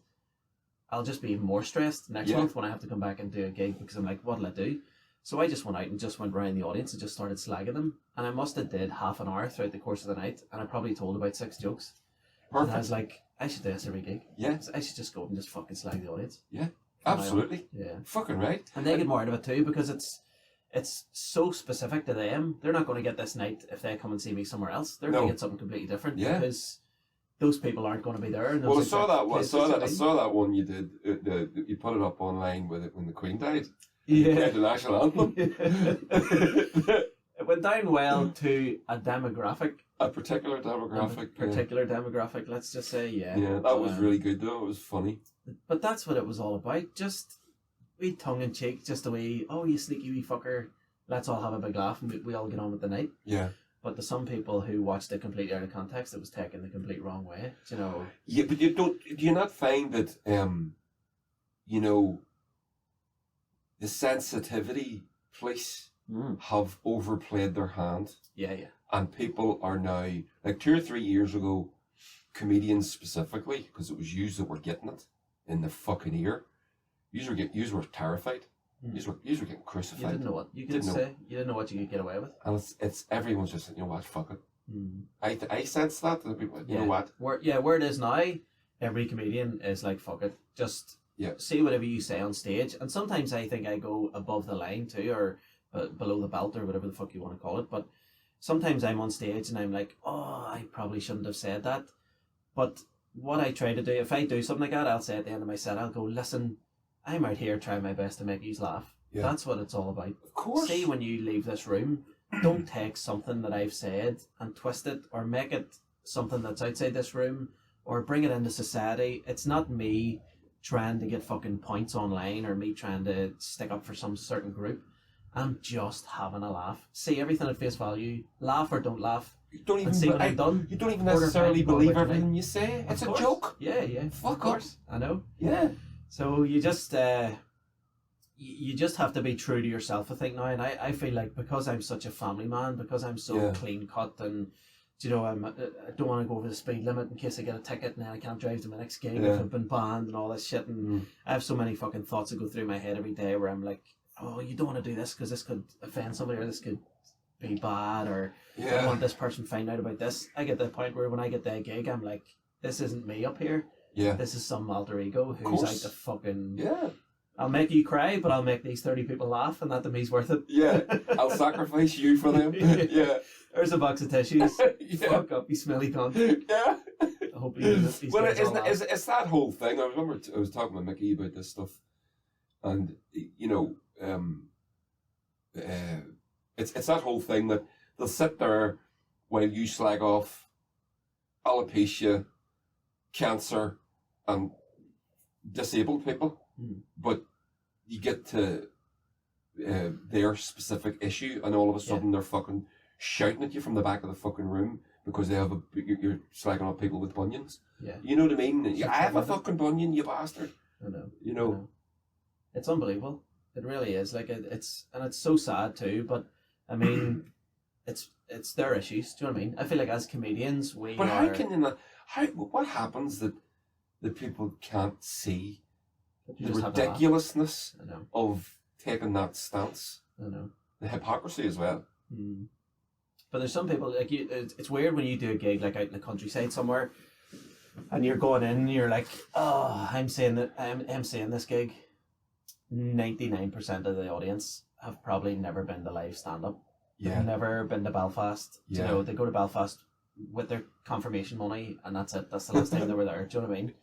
I'll just be even more stressed next month when I have to come back and do a gig because I'm like, what'll I do? So I just went out and just went around the audience and just started slagging them. And I must have did half an hour throughout the course of the night. And I probably told about 6 jokes. Perfect. And I was like, I should do this every gig. Yeah. I should just go and just fucking slag the audience. Yeah. Absolutely. Yeah. Fucking right. And they get more out of it too because it's so specific to them. They're not going to get this night if they come and see me somewhere else. They're going to get something completely different because those people aren't going to be there. Well, I saw that one you did. You put it up online with it when the Queen died. Yeah, the national anthem. It went down well to a demographic. A particular demographic. Let's just say, yeah. Yeah, that was really good though. It was funny. But that's what it was all about. Just wee tongue in cheek, just a wee, oh, you sneaky wee fucker. Let's all have a big laugh and we all get on with the night. Yeah. But to some people who watched it completely out of context, it was taken the complete wrong way. Yeah, but do you not find that the sensitivity police have overplayed their hand? Yeah. And people are now, like 2 or 3 years ago, comedians specifically, because it was yous that were getting it in the fucking ear. Yous were terrified. Yous were getting crucified. You didn't know what you could say. You didn't know what you could get away with. And it's everyone's just like, you know what, fuck it. I sense that. People, you know what? Where it is now, every comedian is like, fuck it. Just say whatever you say on stage. And sometimes I think I go above the line too, or below the belt, or whatever the fuck you want to call it. But sometimes I'm on stage and I'm like, oh, I probably shouldn't have said that. But what I try to do, if I do something like that, I'll say at the end of my set, I'll go, listen, I'm out here trying my best to make you laugh. Yeah. That's what it's all about. Of course. See, when you leave this room, don't take something that I've said and twist it or make it something that's outside this room or bring it into society. It's not me trying to get fucking points online or me trying to stick up for some certain group. I'm just having a laugh. See everything at face value. Laugh or don't laugh. You don't even see what I've done. You don't even necessarily believe everything you say. It's a joke. Yeah. Fuck off. I know. Yeah. So you just you just have to be true to yourself, I think now. And I feel like because I'm such a family man, because I'm so clean cut, and I don't want to go over the speed limit in case I get a ticket and then I can't drive to my next gig if I've been banned and all this shit. And I have so many fucking thoughts that go through my head every day where I'm like, oh, you don't want to do this because this could offend somebody or this could be bad or I don't want this person to find out about this. I get to the point where when I get that gig, I'm like, this isn't me up here. Yeah. This is some alter ego who's out to fucking... Yeah. I'll make you cry, but I'll make these 30 people laugh, and that to me's worth it. Yeah. I'll sacrifice you for them. Yeah. There's a box of tissues. Fuck up, you smelly cunt. Yeah. I hope you do this. Well, it's that whole thing. I remember I was talking with Mickey about this stuff, and, it's that whole thing that they'll sit there while you slag off alopecia, cancer, and disabled people, but you get to their specific issue, and all of a sudden they're fucking shouting at you from the back of the fucking room because you're slagging off people with bunions. Yeah, you know what I mean? I have a fucking bunion, you bastard. I know. You know, it's unbelievable. It really is. Like it's so sad too. But I mean, it's their issues. Do you know what I mean? I feel like as comedians, how can you not? What happens that people can't see the ridiculousness of taking that stance? I know. The hypocrisy as well. But there's some people, like it's weird when you do a gig like out in the countryside somewhere And you're going in, and you're like, oh, I'm saying this gig. 99% of the audience have probably never been to live stand up. Yeah. They've never been to Belfast. Yeah. You know, they go to Belfast with their confirmation money, and that's it. That's the last time they were there. Do you know what I mean?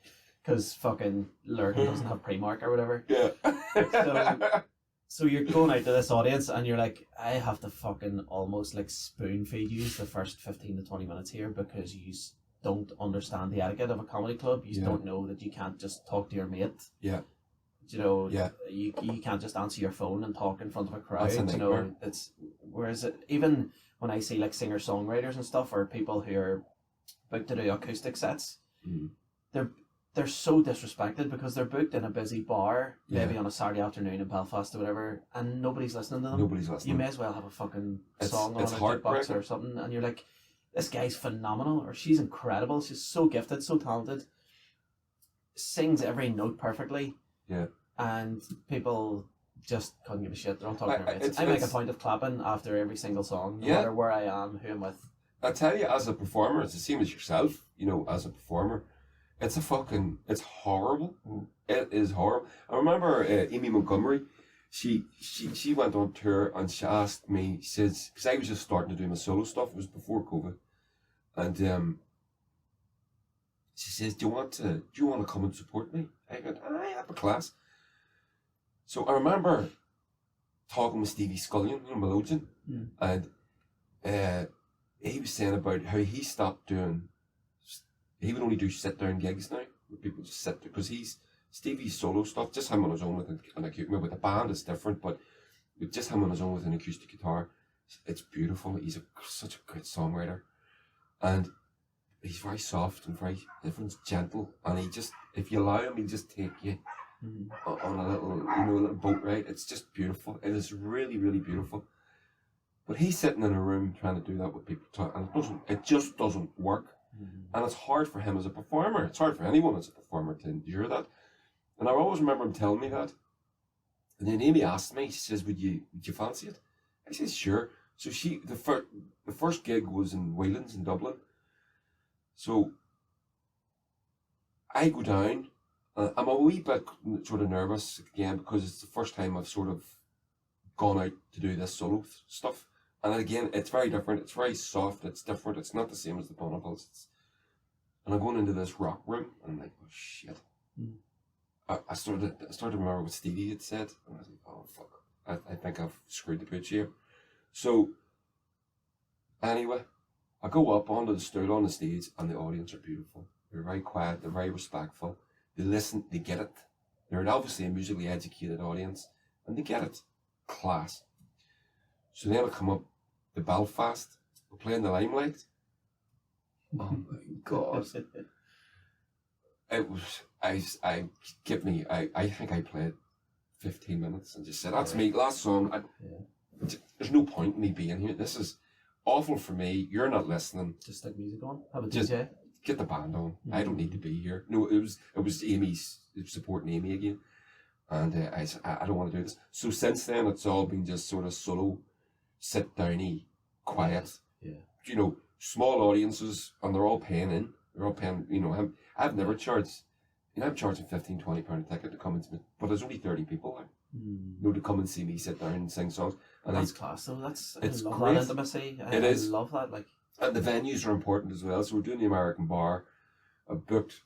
Because fucking Lurgan doesn't have Primark or whatever. Yeah. So you're going out to this audience, and you're like, I have to fucking almost like spoon feed you the first 15 to 20 minutes here, because you don't understand the etiquette of a comedy club. You don't know that you can't just talk to your mate. Yeah. You know, yeah. you can't just answer your phone and talk in front of a crowd. That's a you know, it's whereas even when I see like singer songwriters and stuff, or people who are booked to do acoustic sets, they're so disrespected because they're booked in a busy bar, maybe on a Saturday afternoon in Belfast or whatever, and nobody's listening to them. Nobody's listening. You may as well have a fucking song on a jukebox or something, and you're like, this guy's phenomenal, or she's incredible, she's so gifted, so talented, sings every note perfectly. Yeah. And people just couldn't give a shit. They're all talking about it. I make a point of clapping after every single song, no matter where I am, who I'm with. I tell you, as a performer, it's the same as yourself, you know, as a performer. It's horrible. It is horrible. I remember Amy Montgomery, she went on tour and she asked me, she says, because I was just starting to do my solo stuff, it was before COVID, and she says, do you want to come and support me? I went, I have a class. So I remember talking with Stevie Scullion, you know, Melodian, and he was saying about how he stopped doing, he would only do sit-down gigs now, where people just sit there, because Stevie's solo stuff, just him on his own with an acoustic, with the band is different, but with just him on his own with an acoustic guitar, it's beautiful. He's such a great songwriter, and he's very soft and everyone's gentle, and he just, if you allow him, he'll just take you on a little boat ride. It's just beautiful. It is really, really beautiful. But he's sitting in a room trying to do that with people, and it just doesn't work. And it's hard for him as a performer. It's hard for anyone as a performer to endure that. And I always remember him telling me that. And then Amy asked me, she says, would you fancy it? I said, sure. So the first gig was in Waylands in Dublin. So I go down, I'm a wee bit sort of nervous again, because it's the first time I've sort of gone out to do this solo stuff. And again, it's very different, it's very soft, it's different, it's not the same as the Bonnevilles. And I'm going into this rock room, and I'm like, oh shit. I started to remember what Stevie had said, and I was like, oh fuck, I think I've screwed the pooch here. So, anyway, I go up onto the stool on the stage, and the audience are beautiful. They're very quiet, they're very respectful, they listen, they get it. They're obviously a musically educated audience, and they get it. Class. So then I come up to Belfast, we're playing the Limelight. Oh my god. It was, I think I played 15 minutes and just said, that's me, last song. There's no point in me being here. This is awful for me. You're not listening. Just stick music on. Have a just DJ. Get the band on. I don't need to be here. No, it was Amy's, supporting Amy again. And I said, I don't want to do this. So since then, it's all been just sort of solo, sit-downy, quiet. Yeah. You know, small audiences, and they're all paying in. They're all paying, you know, I've never charged, you know, I'm charging £15, £20 a ticket to come and, but there's only 30 people there. You know, to come and see me sit down and sing songs. And that's class though. It's I love great. that intimacy. I love that. Like, and the venues are important as well. So we're doing the American Bar. I booked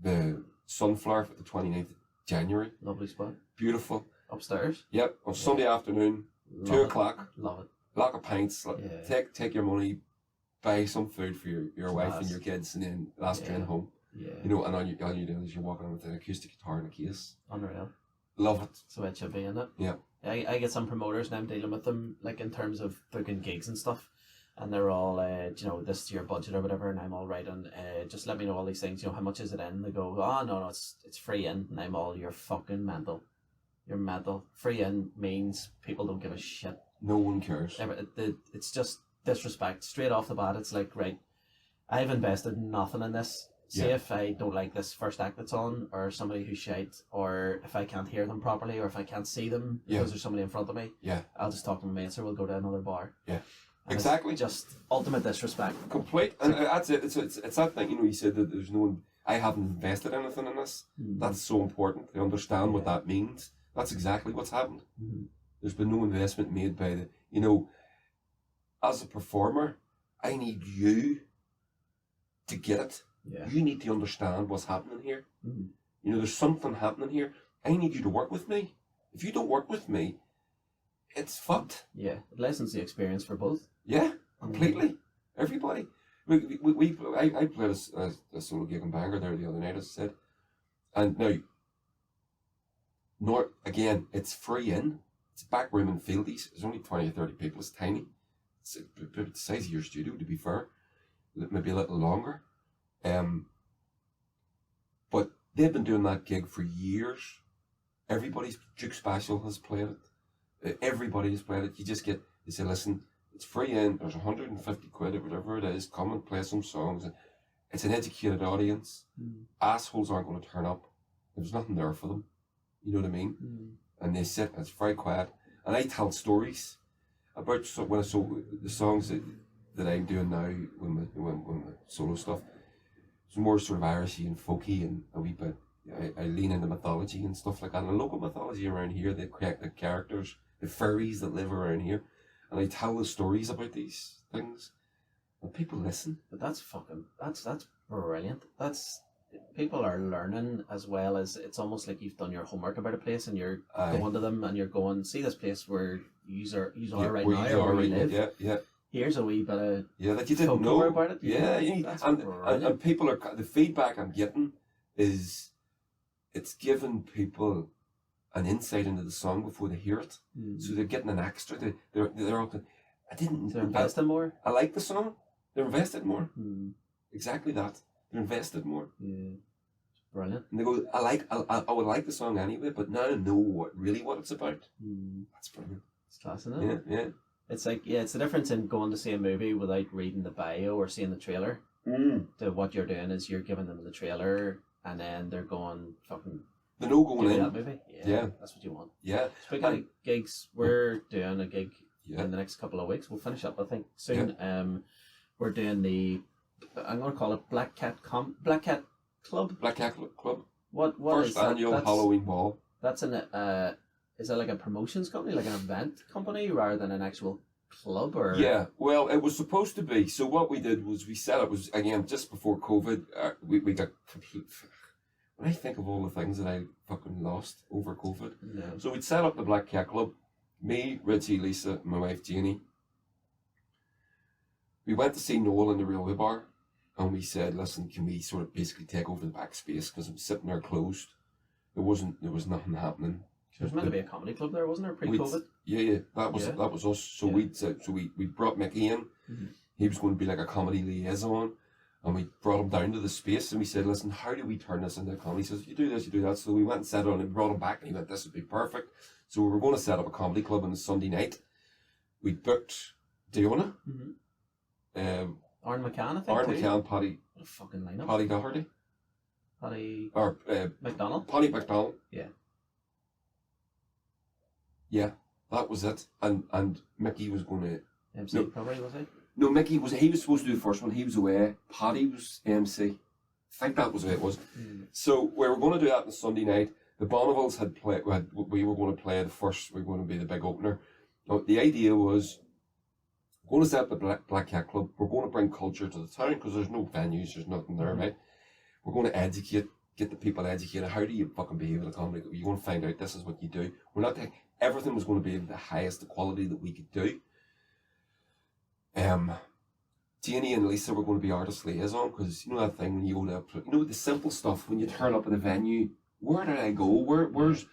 the Sunflower for the 29th of January. Lovely spot. Beautiful. Upstairs. Yep. On Sunday afternoon, 2 o'clock. Love it. Block of pints. Take your money, buy some food for your wife and your kids, and then last train home. Yeah. You know, and all you're doing is you're walking with an acoustic guitar and a case. Unreal. Love it. So it should be, isn't it? Yeah. I get some promoters and I'm dealing with them, like in terms of booking gigs and stuff, and they're all, you know, this is your budget or whatever, and I'm all right, and just let me know all these things. You know, how much is it in? They go, oh no, it's free in, and I'm all, you're fucking mental. You're mental. Free in means people don't give a shit. No one cares. It's just disrespect straight off the bat. It's like, right, I've invested nothing in this. See if I don't like this first act that's on, or somebody who's shite, or if I can't hear them properly, or if I can't see them because there's somebody in front of me, I'll just talk to my mates, or we'll go to another bar. Yeah, and exactly. Just ultimate disrespect. Complete, and that's it. It's that thing. You know, you said that there's no one. I haven't invested anything in this. That's so important to understand what that means. That's exactly what's happened. There's been no investment made by the, you know, as a performer, I need you to get it. Yeah. You need to understand what's happening here. You know, there's something happening here. I need you to work with me. If you don't work with me, it's fucked. Yeah, it lessens the experience for both. Yeah, completely. Everybody. I played a solo gig in Bangor there the other night, as I said. And now, again, it's free in. It's back room in Fieldies. There's only 20 or 30 people. It's tiny. It's about the size of your studio, to be fair. Maybe a little longer. But they've been doing that gig for years. Everybody's Duke Special has played it. Everybody has played it. You just get, they say, listen, it's free in, there's 150 quid or whatever it is, come and play some songs. It's an educated audience. Assholes aren't going to turn up. There's nothing there for them. You know what I mean? And they sit, and it's very quiet. And I tell stories about the songs that I'm doing now, when the solo stuff. It's more sort of Irishy and folky and a wee bit. I lean into mythology and stuff like that. And local mythology around here, the characters, the fairies that live around here. And I tell the stories about these things. And people listen. But that's brilliant. People are learning, as well as it's almost like you've done your homework about a place and you're going to them and you're going, see this place where you are right now, or where you live. Yeah. Here's a wee bit of that you didn't know about it. And people are, the feedback I'm getting is it's giving people an insight into the song before they hear it. So they're getting an extra. They're up to, they're invested more. I like the song. They're invested more. Exactly that. They're invested more. Yeah. Brilliant. And they go, I would like the song anyway, but now I know what it's about. That's brilliant. It's class, isn't it? Yeah. It's like, it's the difference in going to see a movie without reading the bio or seeing the trailer. To what you're doing is you're giving them the trailer and then they're going fucking. The no going in. That movie. Yeah. That's what you want. Yeah. Speaking of gigs, we're doing a gig in the next couple of weeks. We'll finish up, I think, soon. Yeah. We're doing I'm going to call it Black Cat Club. Black Cat Club. What First is that? annual Halloween ball. That's is that like a promotions company, like an event company, rather than an actual club? Or yeah, well, it was supposed to be. So what we did was we set up, was again just before COVID. We got complete. When I think of all the things that I fucking lost over COVID, so we'd set up the Black Cat Club. Me, Richie, Lisa, and my wife Janie. We went to see Noel in the Railway Bar, and we said, "Listen, can we sort of basically take over the back space because I'm sitting there closed? There was nothing happening." There was meant to be a comedy club there, wasn't there, pre-COVID? Yeah, that was us. So we brought Mickey in. He was going to be like a comedy liaison, and we brought him down to the space, and we said, "Listen, how do we turn this into a comedy?" He says, "You do this, you do that." So we went and set it on, and brought him back, and he went, "This would be perfect." So we were going to set up a comedy club on a Sunday night. We booked Diona. Aaron McCann, I think. Aaron McCann, Paddy. What a fucking lineup. Paddy Doherty. Or McDonald. Paddy McDonald. Yeah. Yeah, that was it. And Mickey was going to MC probably, was he? No, Mickey was supposed to do the first one. He was away. Paddy was MC. I think that was what it was. So we were going to do that on Sunday night. The Bonnevilles had played. We were going to play the first. We were going to be the big opener. Now, the idea was, we're going to set up the Black Cat Club. We're going to bring culture to the town because there's no venues. There's nothing there, right? We're going to educate, get the people educated. How do you fucking behave at a comedy club? You're going to find out this is what you do. We're not. Everything was going to be the highest quality that we could do. Janie and Lisa were going to be artist liaison because you know that thing when you go to the simple stuff when you turn up at a venue. Where did I go? Where's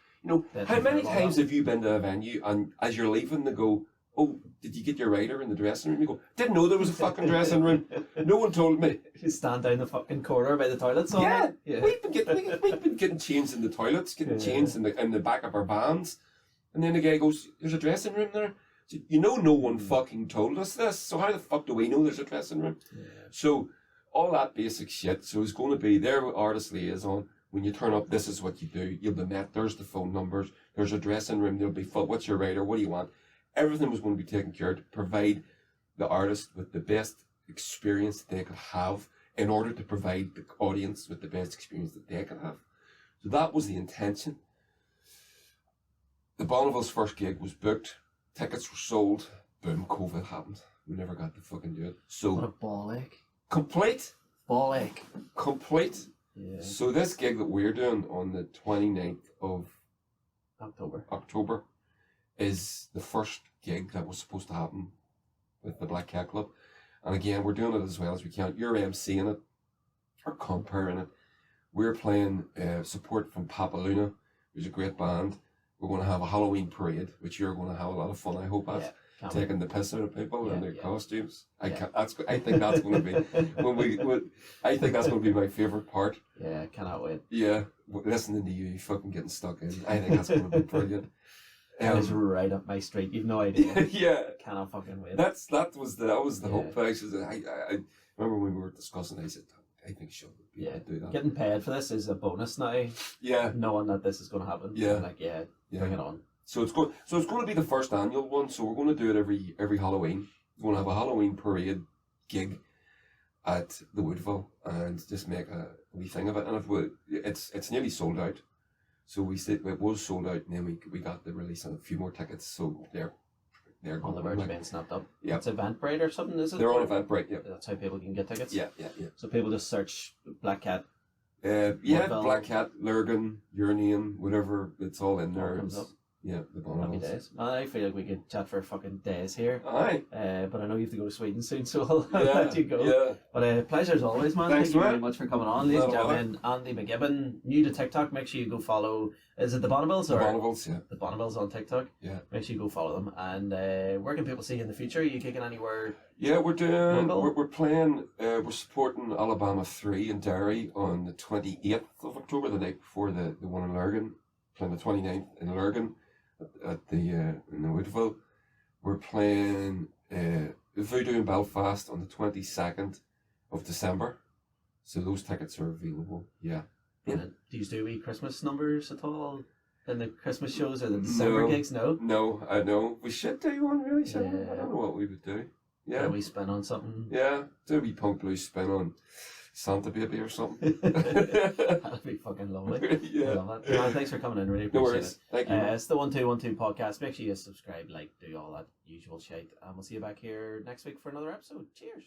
how many times have you been to a venue and as you're leaving they go, "Oh, did you get your rider in the dressing room?" You go, "Didn't know there was a fucking dressing room. No one told me." You stand down the fucking corner by the toilets. Yeah. We've been getting changed in the toilets, getting changed in the back of our vans, and then the guy goes, "There's a dressing room there." So, no one fucking told us this. So how the fuck do we know there's a dressing room? Yeah. So all that basic shit. So it's going to be their artist liaison. When you turn up, this is what you do. You'll be met. There's the phone numbers. There's a dressing room. There'll be full. What's your rider? What do you want? Everything was going to be taken care of to provide the artist with the best experience they could have. in order to provide the audience with the best experience that they can have. So that was the intention. The Bonnevilles' first gig was booked, tickets were sold, boom, COVID happened. We never got to fucking do it. So What a ball ache. complete. Ball ache. Complete. Yeah. So this gig that we're doing on the 29th of October is the first gig that was supposed to happen with the Black Cat Club. And again, we're doing it as well as we can. You're emceeing it, or comparing it. We're playing support from Papa Luna, who's a great band. We're going to have a Halloween parade, which you're going to have a lot of fun, I hope, at. Taking the piss out of people in their costumes. I think that's going to be I think that's going to be my favourite part. Yeah, cannot wait. Yeah, listening to you fucking getting stuck in. I think that's going to be brilliant. That is right up my street. You've no idea. Yeah, Cannot fucking wait. That was the hope. I remember when we were discussing. I said, I think she'll be able to do that. Getting paid for this is a bonus now. Yeah, knowing that this is going to happen. Yeah, like bring it on. So it's going to be the first annual one. So we're going to do it every Halloween. We're going to have a Halloween parade gig at the Woodville and just make a wee thing of it. And it's nearly sold out. So it was sold out, and then we got the release on a few more tickets. So they're on the verge of being snapped up. Yeah, it's Eventbrite or something, is it? They're on Eventbrite. Yeah, that's how people can get tickets. Yeah. So people just search Black Cat. Woodville. Black Cat, Lurgan, Your Name, whatever. It's all in there. Comes up. Yeah, the Bonnevilles. Happy days. I feel like we could chat for fucking days here. Aye. But I know you have to go to Sweden soon, so I'll let you go. Yeah. But pleasure as always, man. Thanks, Thank you man. very much for coming on, ladies and gentlemen. Andy McGibbon, new to TikTok. Make sure you go follow. Is it the Bonnevilles? The Bonnevilles, yeah. The Bonnevilles on TikTok. Yeah. Make sure you go follow them. And where can people see you in the future? Are you kicking anywhere? Yeah, we're playing. We're supporting Alabama 3 in Derry on the 28th of October, the night before the one in Lurgan. Playing the 29th in Lurgan. At the in the Woodville. We're playing Voodoo in Belfast on the 22nd of December. So those tickets are available. Yeah. Do you do wee Christmas numbers at all in the Christmas shows or the December gigs? No. No, I know. We should do one really. Yeah. I don't know what we would do. Yeah. We spin on something. Yeah. Do a wee punk blues spin on Santa Baby or something. That'd be fucking lovely. Yeah. I love that. Man, thanks for coming in. Really appreciate no worries. it. Thank you. It's the 1212 podcast. Make sure you subscribe, do all that usual shit. And we'll see you back here next week for another episode. Cheers.